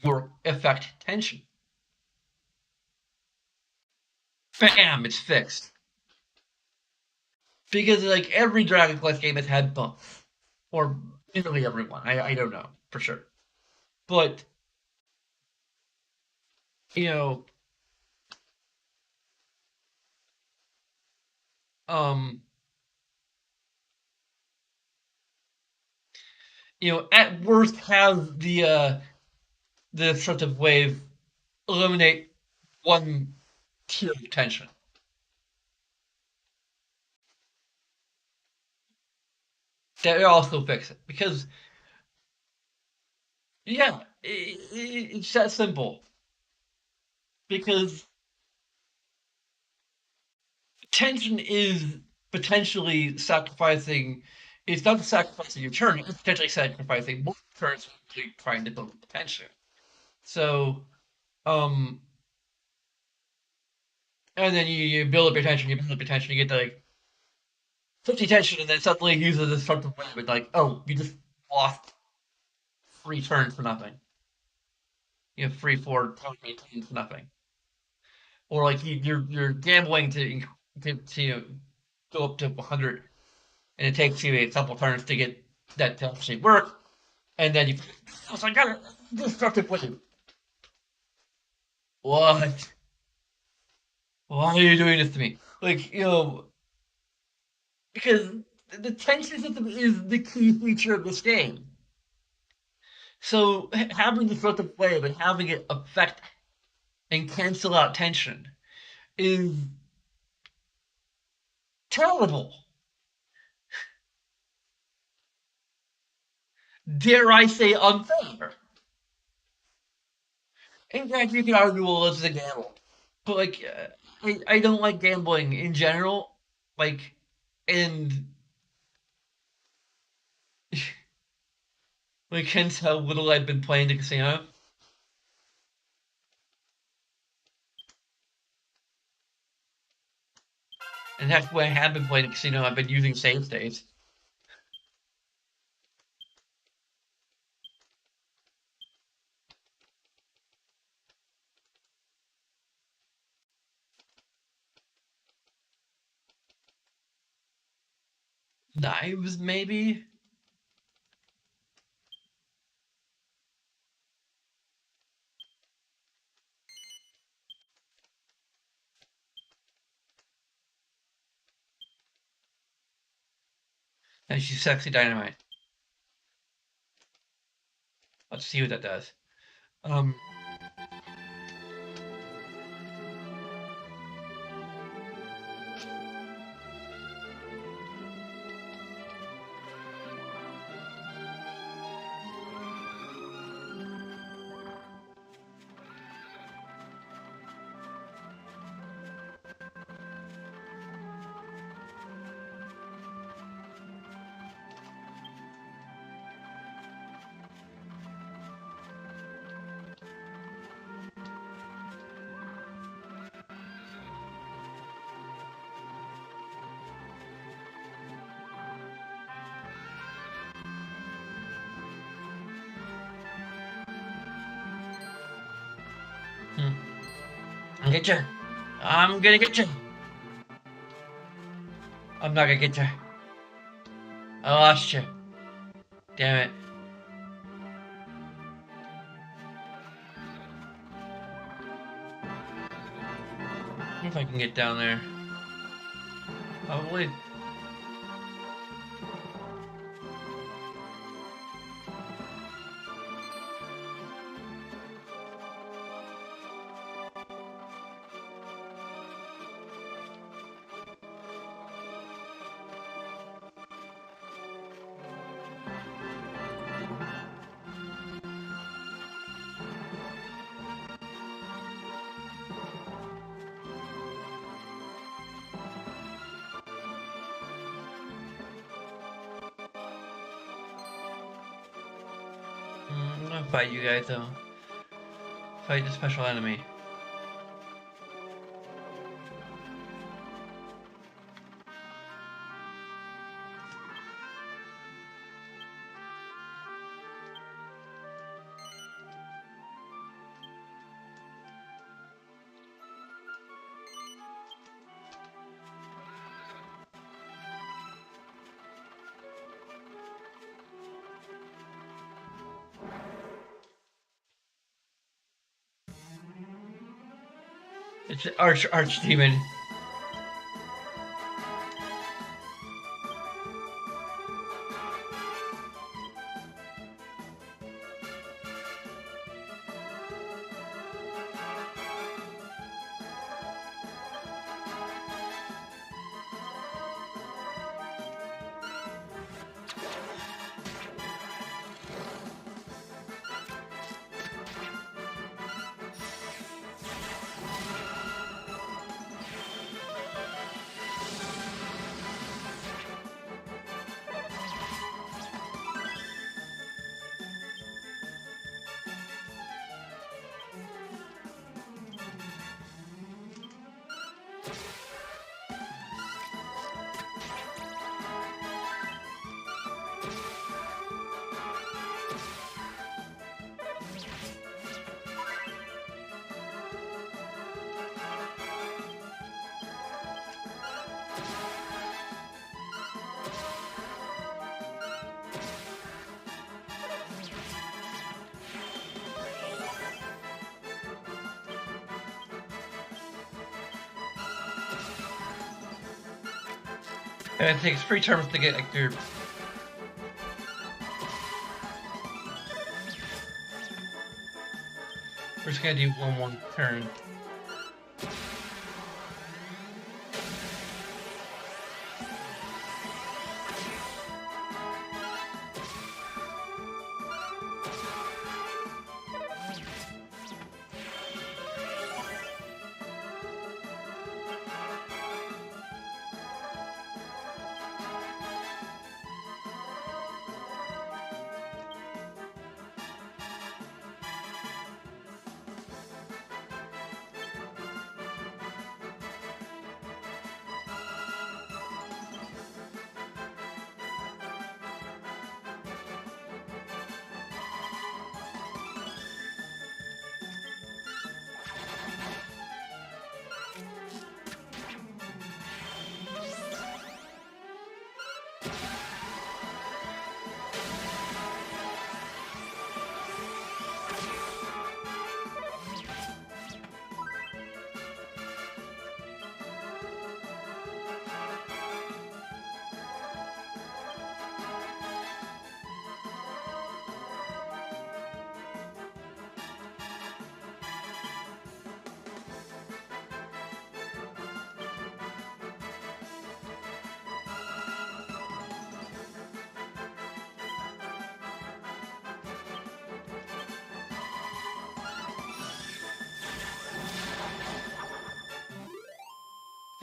work affect tension. Bam, it's fixed. Because like every Dragon Quest game has had bugs, or nearly everyone. I don't know for sure, but you know, um, at worst, have the disruptive wave eliminate one tier of tension. That would also fix it because yeah, it's that simple. Because tension is potentially sacrificing. It's not sacrificing your turn. It's potentially sacrificing multiple turns trying to build tension. So, um, and then you build up your tension. You build up your tension. You get to like 50 tension, and then suddenly he uses a destructive wave. And like, oh, you just lost 3 turns for nothing. You have 3, 4 turns maintained for nothing. Or like you're gambling to go up to 100, and it takes you a couple turns to get that to actually work, and then you, oh, so I got a destructive wave. What? Why are you doing this to me? Like, because the tension system is the key feature of this game. So having destructive wave and having it affect and cancel out tension is terrible. Dare I say unfair? In fact, you can argue, well, it's a gamble. But like, I don't like gambling in general. Like, and like hence how little I've been playing the casino, and that's why I have been playing the casino. I've been using save states. Knives, maybe. And she's sexy dynamite. Let's see what that does. Um, hmm. I'll get you. I'm gonna get you. I'm not gonna get you. I lost you. Damn it. If I can get down there. Probably. I'm gonna fight you guys though. Fight the special enemy. It's an archdemon. And it takes 3 turns to get like through. We're just gonna do one turn.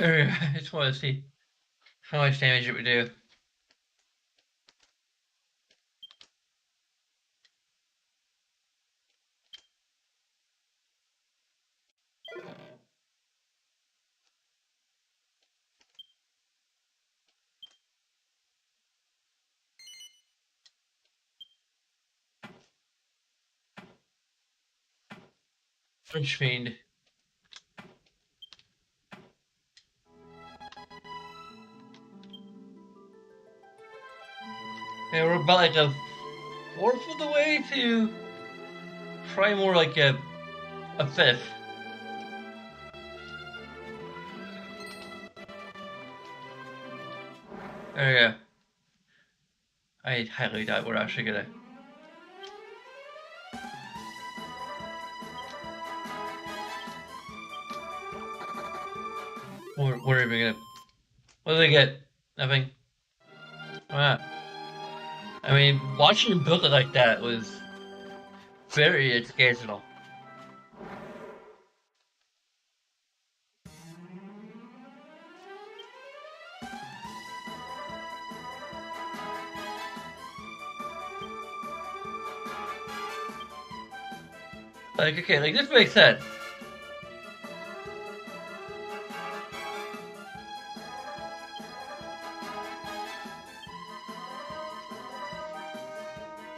I just want to see how much damage it would do. French Fiend. Yeah, we're about like a fourth of the way to probably more like a fifth. There we go. I highly doubt we're actually gonna. We're even gonna. What do they get? Nothing. Wow. I mean, watching him build it like that was very educational. Like, okay, like this makes sense.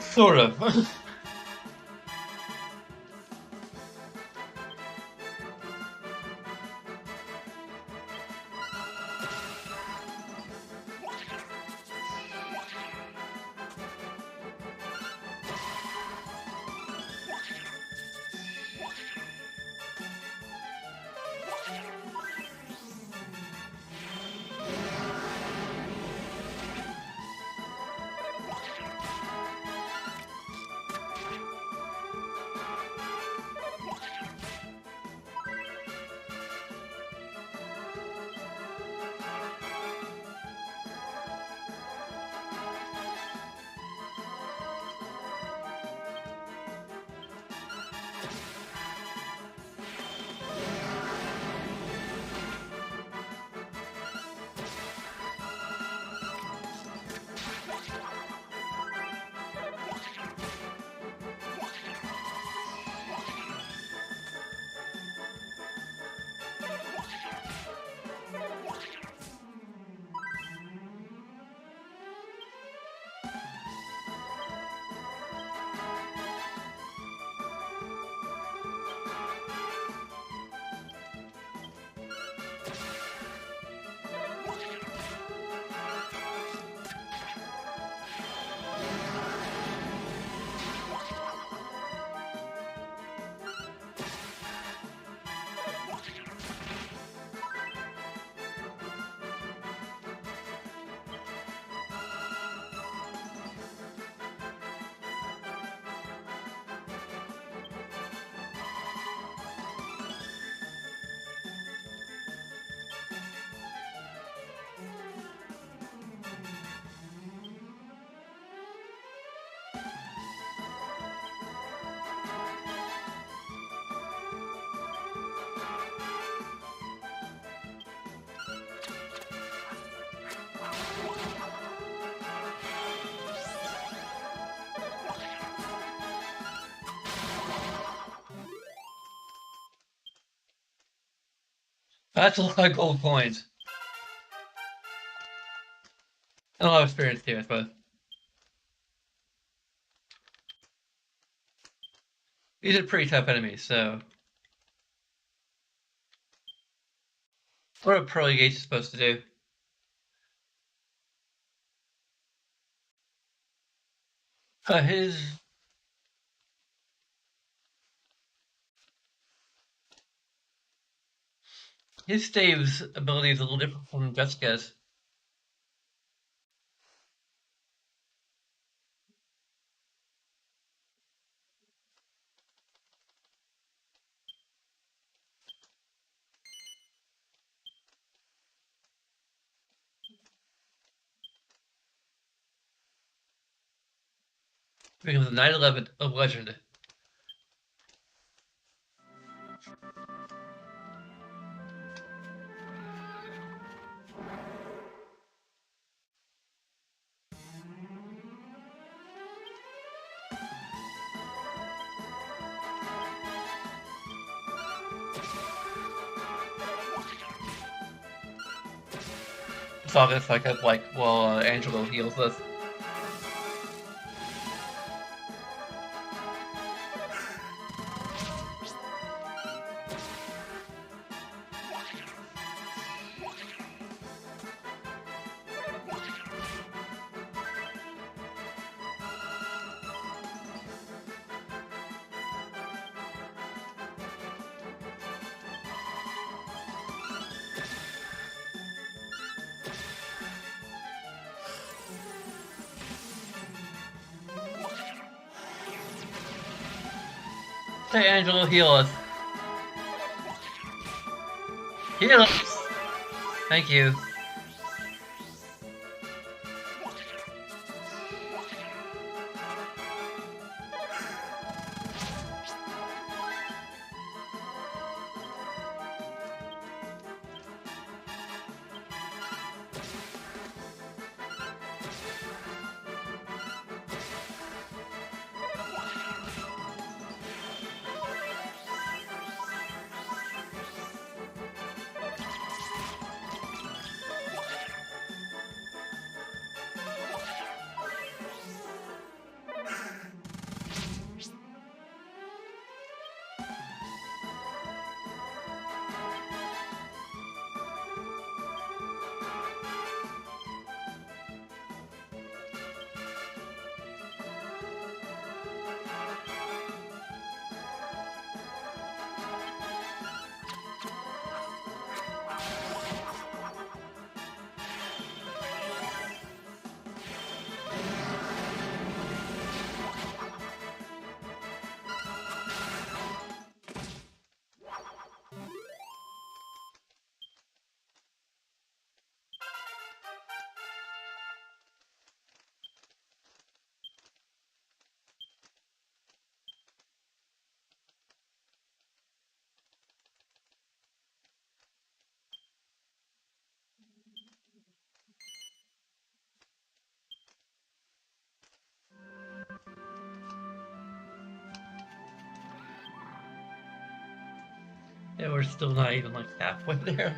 Sort of. That's a lot of gold coins. And a lot of experience too, I suppose. These are pretty tough enemies, so what are pearly gates supposed to do? His Dave's ability is a little different from Jessica's. Becomes a 9/11 of legend. Saw this like well Angelo heals us. Hey Angelo, heal us. Heal us! Thank you. Yeah, we're still not even like halfway there.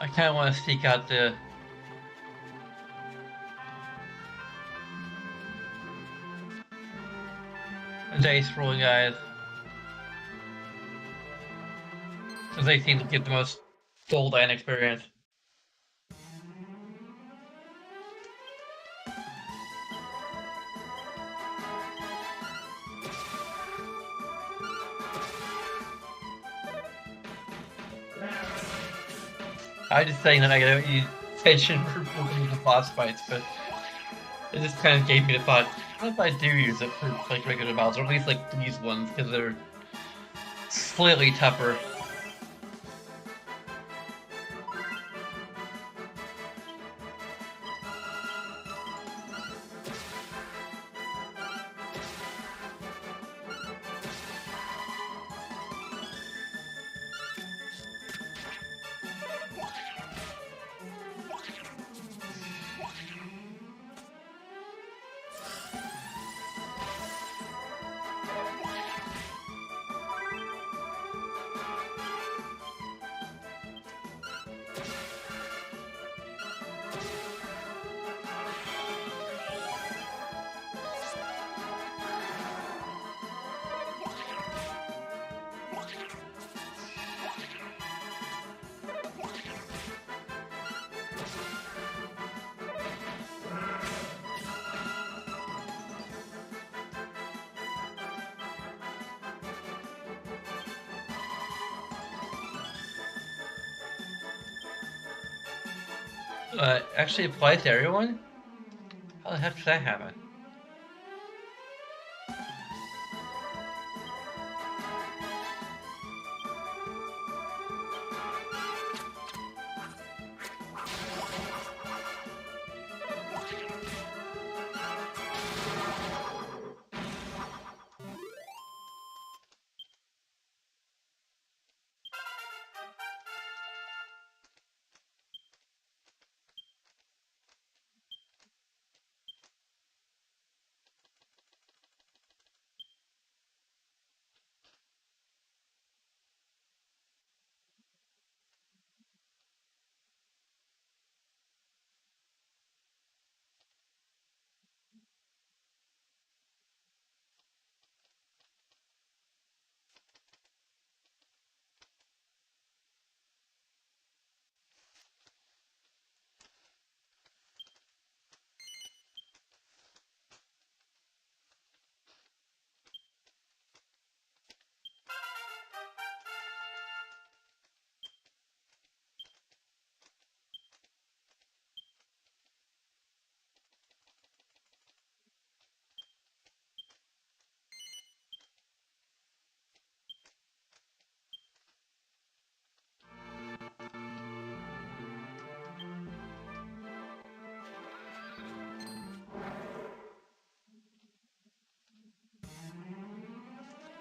I kind of want to seek out the dice roll guys, because they seem to get the most gold and experience. I'm just saying that I gotta use tension for the boss fights, but it just kind of gave me the thought, what if I do use it for like regular battles, or at least like these ones, because they're slightly tougher. Actually applies to everyone? How the heck does that happen?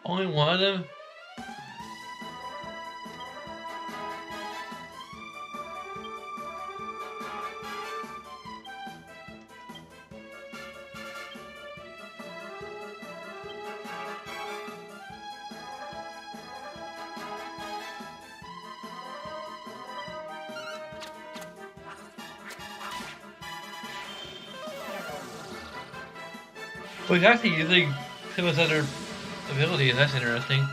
Only one of them? Well, he's actually using some of his other abilities. That's interesting.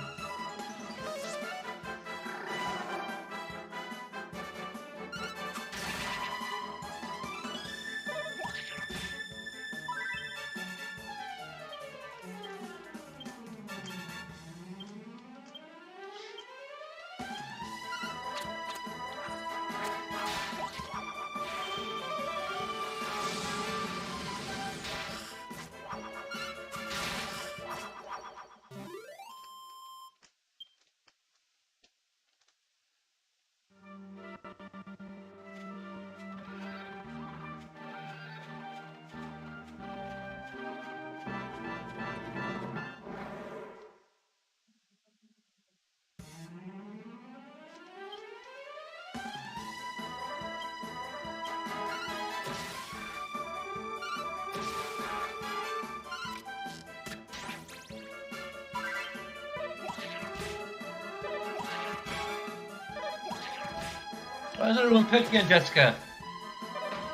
Why is everyone picking on Jessica?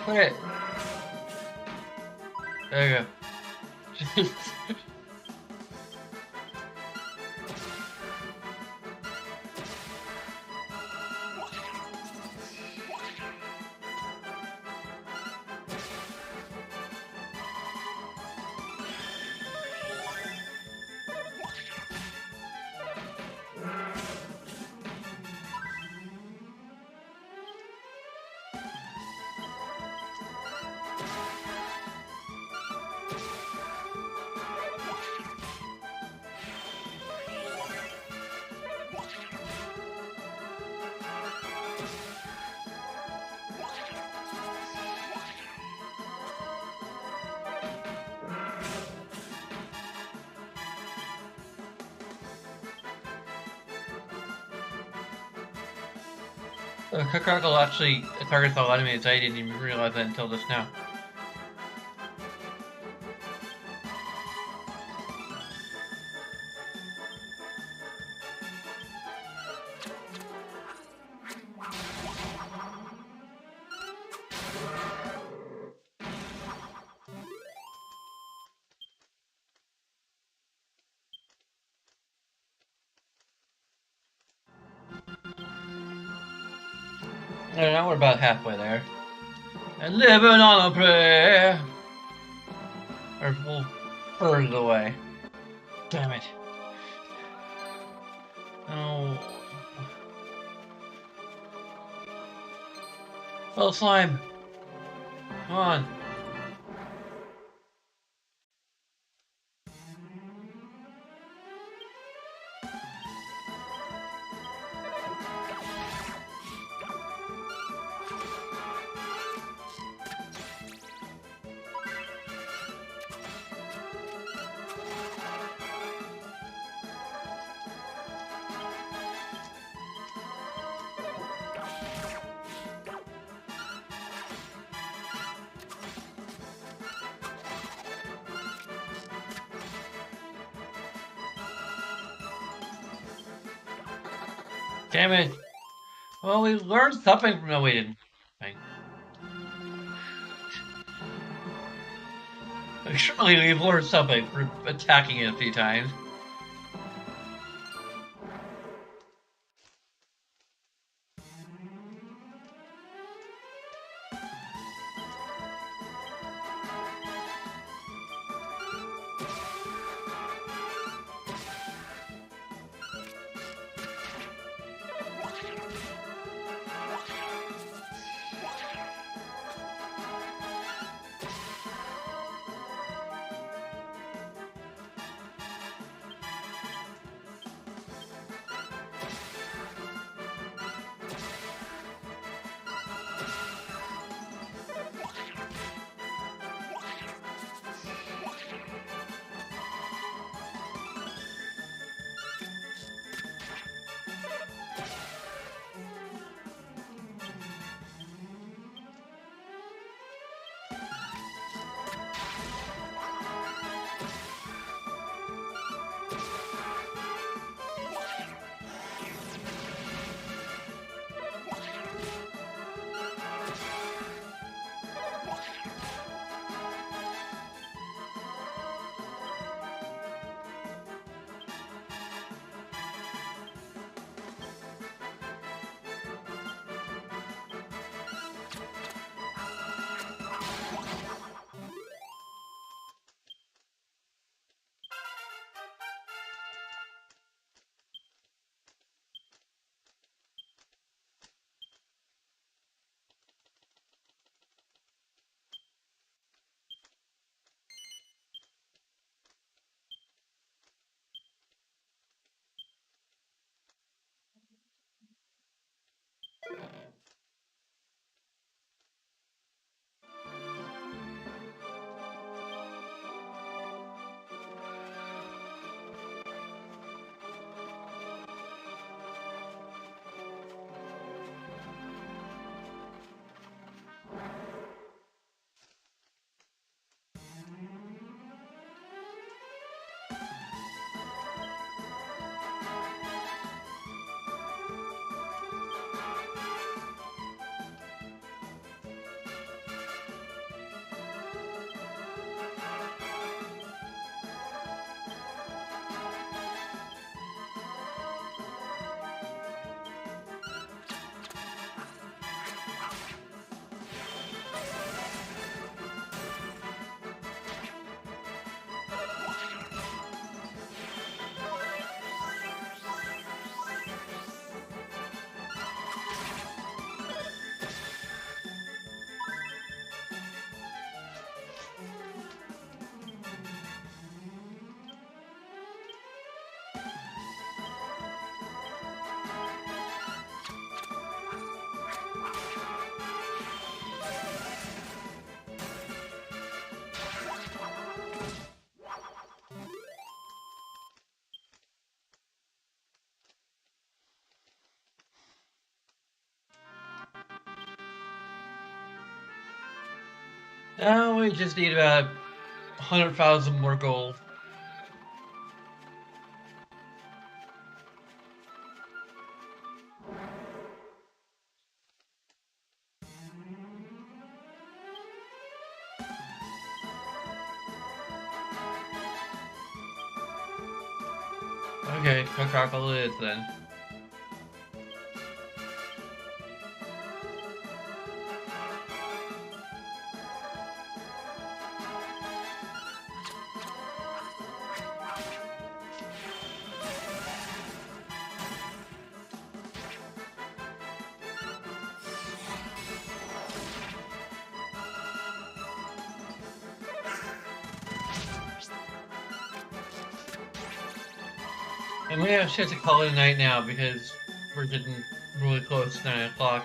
Quit it. There you go. Kakariko actually targets a lot of enemies. I didn't even realize that until just now. And now we're about halfway there. And living on a prayer. Or well, further away. Damn it. Oh. Oh, slime. Come on. Damn it. Well, we learned something from... No, we didn't. Surely we've learned something from attacking it a few times. Now we just need about 100,000 more gold. Okay, Cockrockle it is then. And we have shit to call it a night now because we're getting really close to 9 o'clock.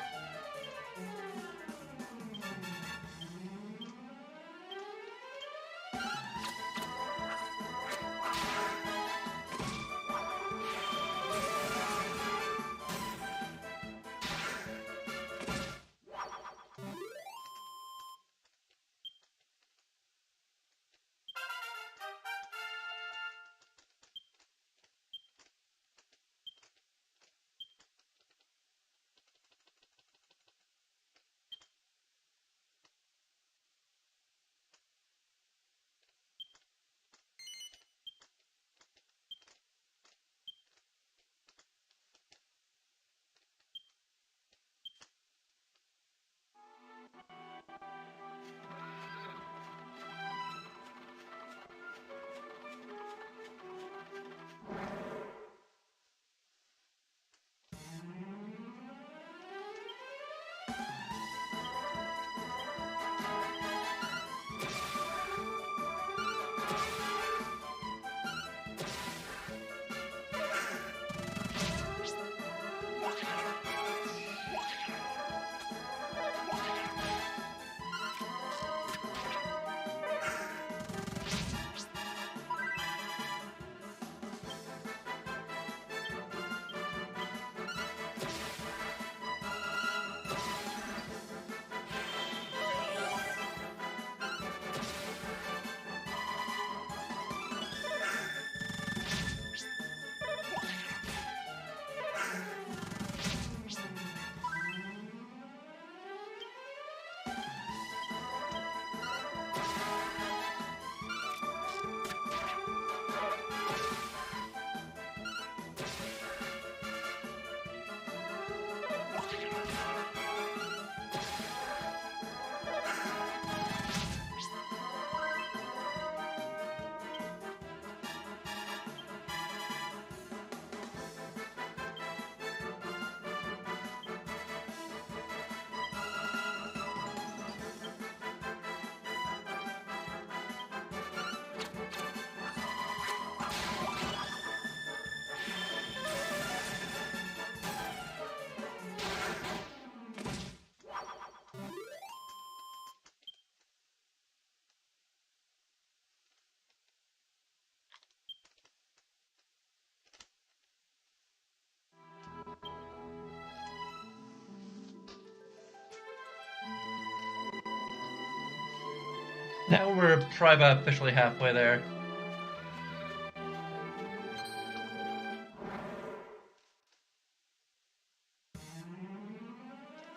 Now we're probably about officially halfway there.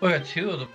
We got two of them.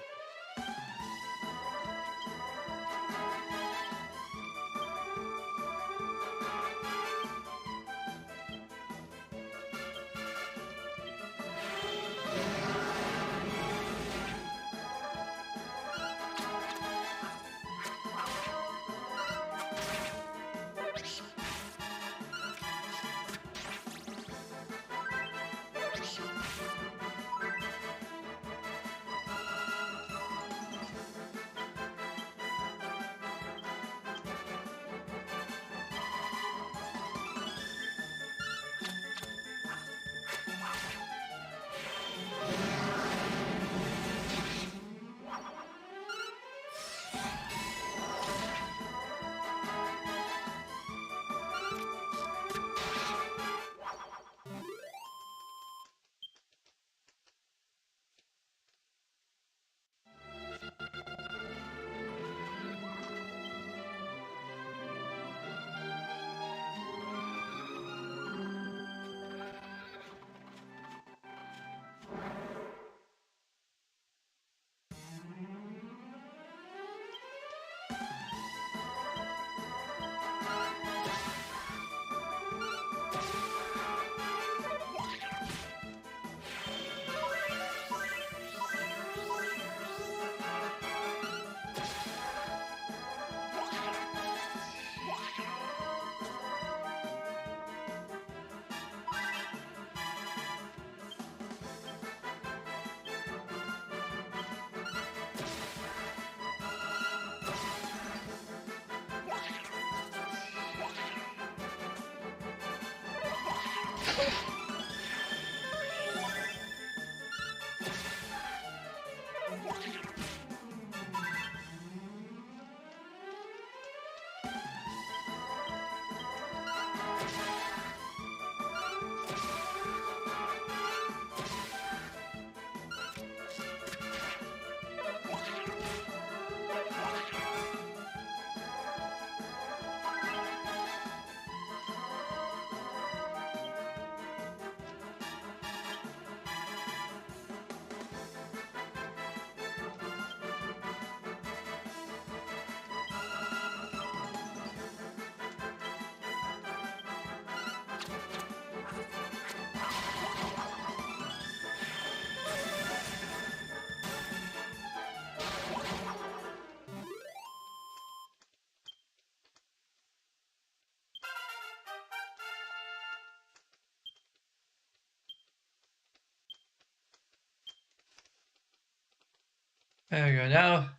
There we go. Now,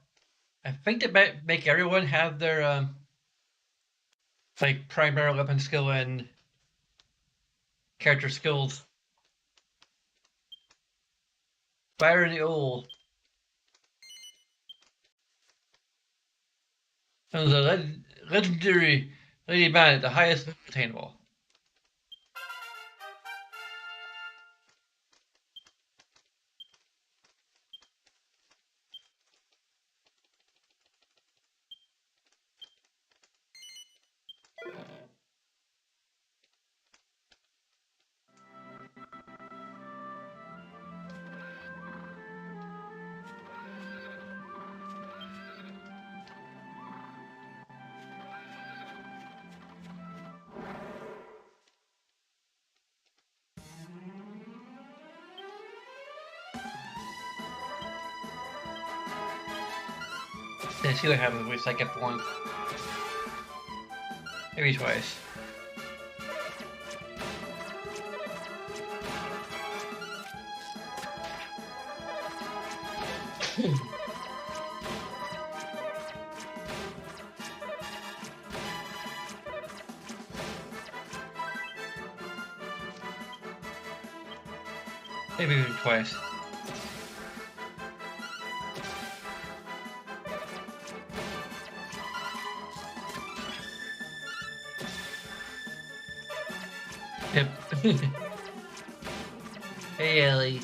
I think they might make everyone have their like primary weapon skill and character skills. Fire in the Owl. That was a legendary Lady Man at the highest attainable. Let's see what happens if I get the one. Maybe twice. Maybe even twice. Yep. Hey, Ellie.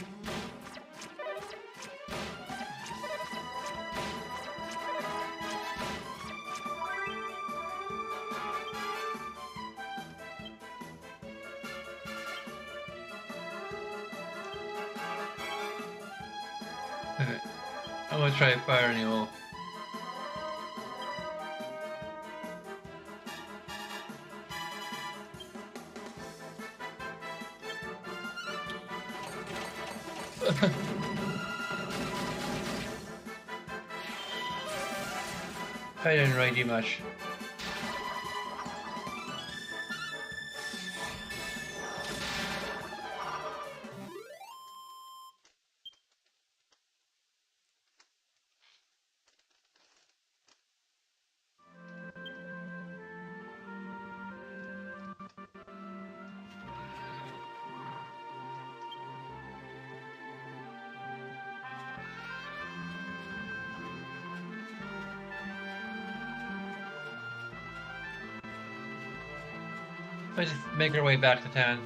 Okay. I'm gonna try Fire in the Owl. I didn't really do much. Let's just make our way back to town.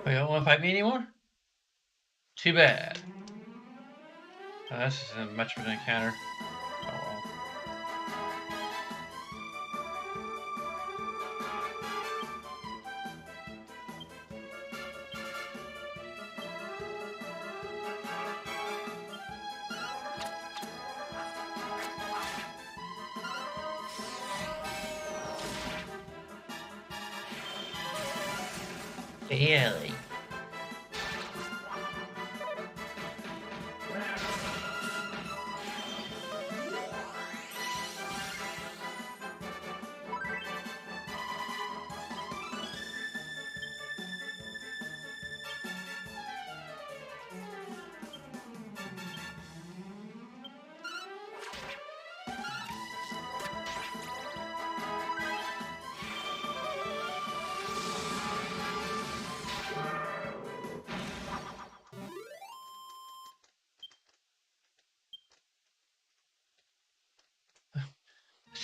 Oh, you don't want to fight me anymore? Too bad. Oh, this isn't much of an encounter. Oh well. Really?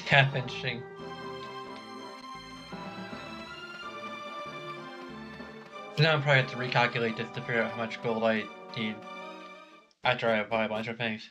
Yeah, interesting. Now I'm probably have to recalculate this to figure out how much gold I need after I buy a bunch of things.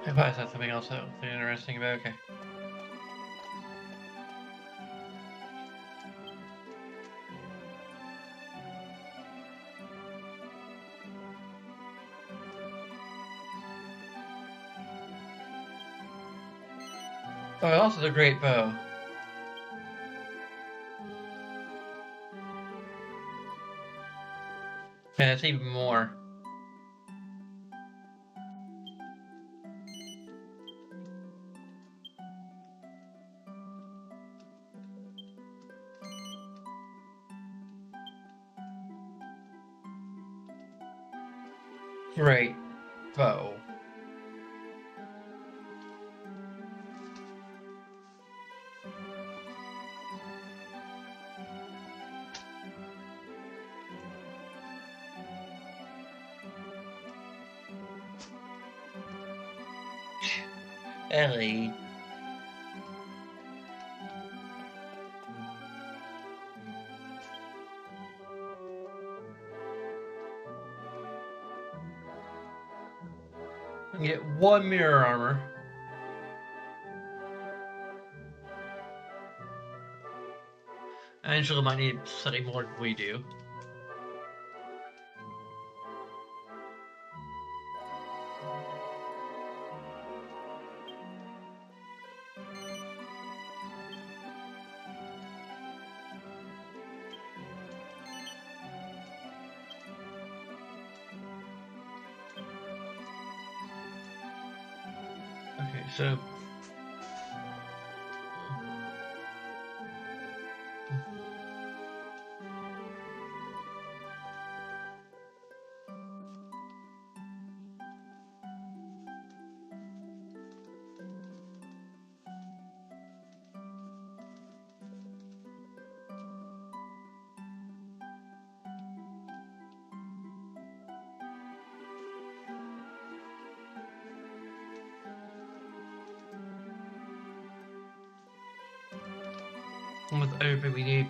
I thought I said something else that was interesting about. Okay. Oh, also the great bow. And it's even more. Great bow. Ellie. I get one mirror armor. Angela might need slightly more than we do. Okay, so with everything we need.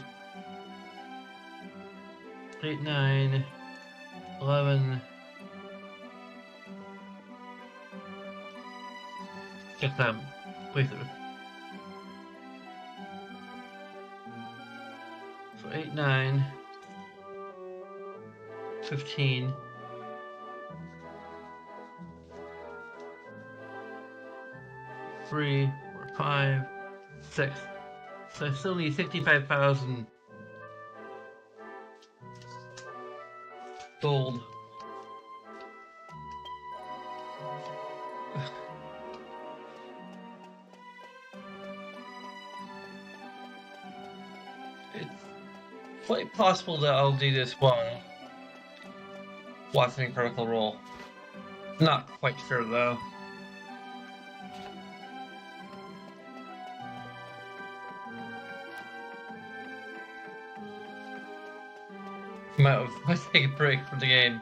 8, 9, 11. Get them playthrough. So 8, 9, 15. 3, 4, 5, 6. So I still need 65,000 gold. It's quite possible that I'll do this while watching Critical Role. Not quite sure though. Let's take a break from the game.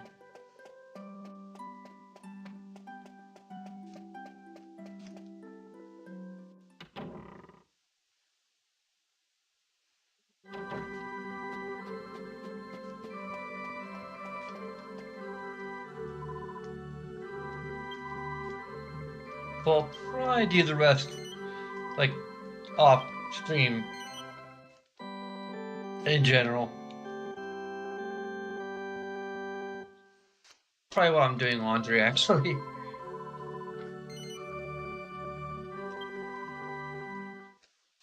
Well, probably do the rest, like, off stream in general. Probably while I'm doing laundry, actually.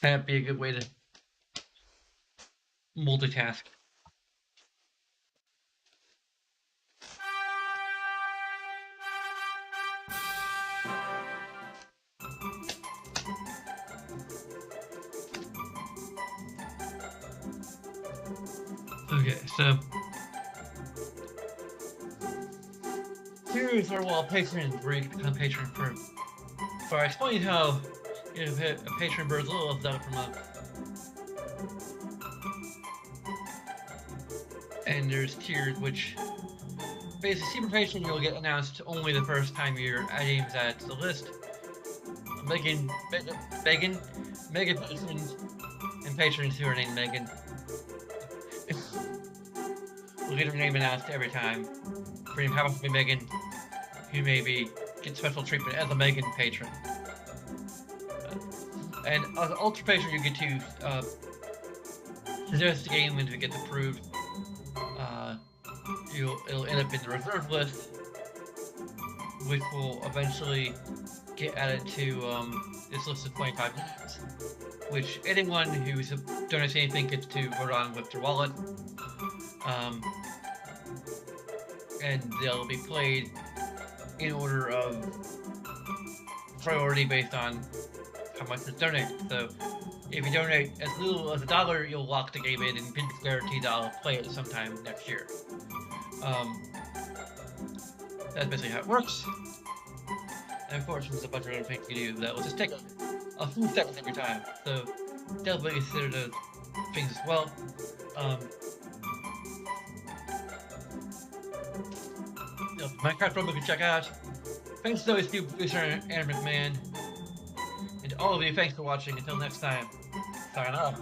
That'd be a good way to multitask. Okay, so here's our wall patrons where you can become a patron for. So I explained how you know, a patron burns a little of that per month. And there's tiers which basically super patron you'll get announced only the first time your name's added to the list. Megan patrons and patrons who are named Megan will get their name announced every time. For you happens to be Megan, you maybe get special treatment as a Megan patron. And as an ultra patron, you get to suggest the game when it gets approved. It'll end up in the reserve list, which will eventually get added to this list of 25 names, which anyone who's donates anything gets to vote on with their wallet. And they'll be played in order of priority based on how much is donated. So if you donate as little as $1, you'll lock the game in and be guaranteed I'll play it sometime next year. That's basically how it works. And of course, there's a bunch of other things you do that will just take a few seconds every time. So definitely consider those things as well. Minecraft Robo can check out. Thanks to always to producer Aaron McMahon. And to all of you, thanks for watching. Until next time, sign off.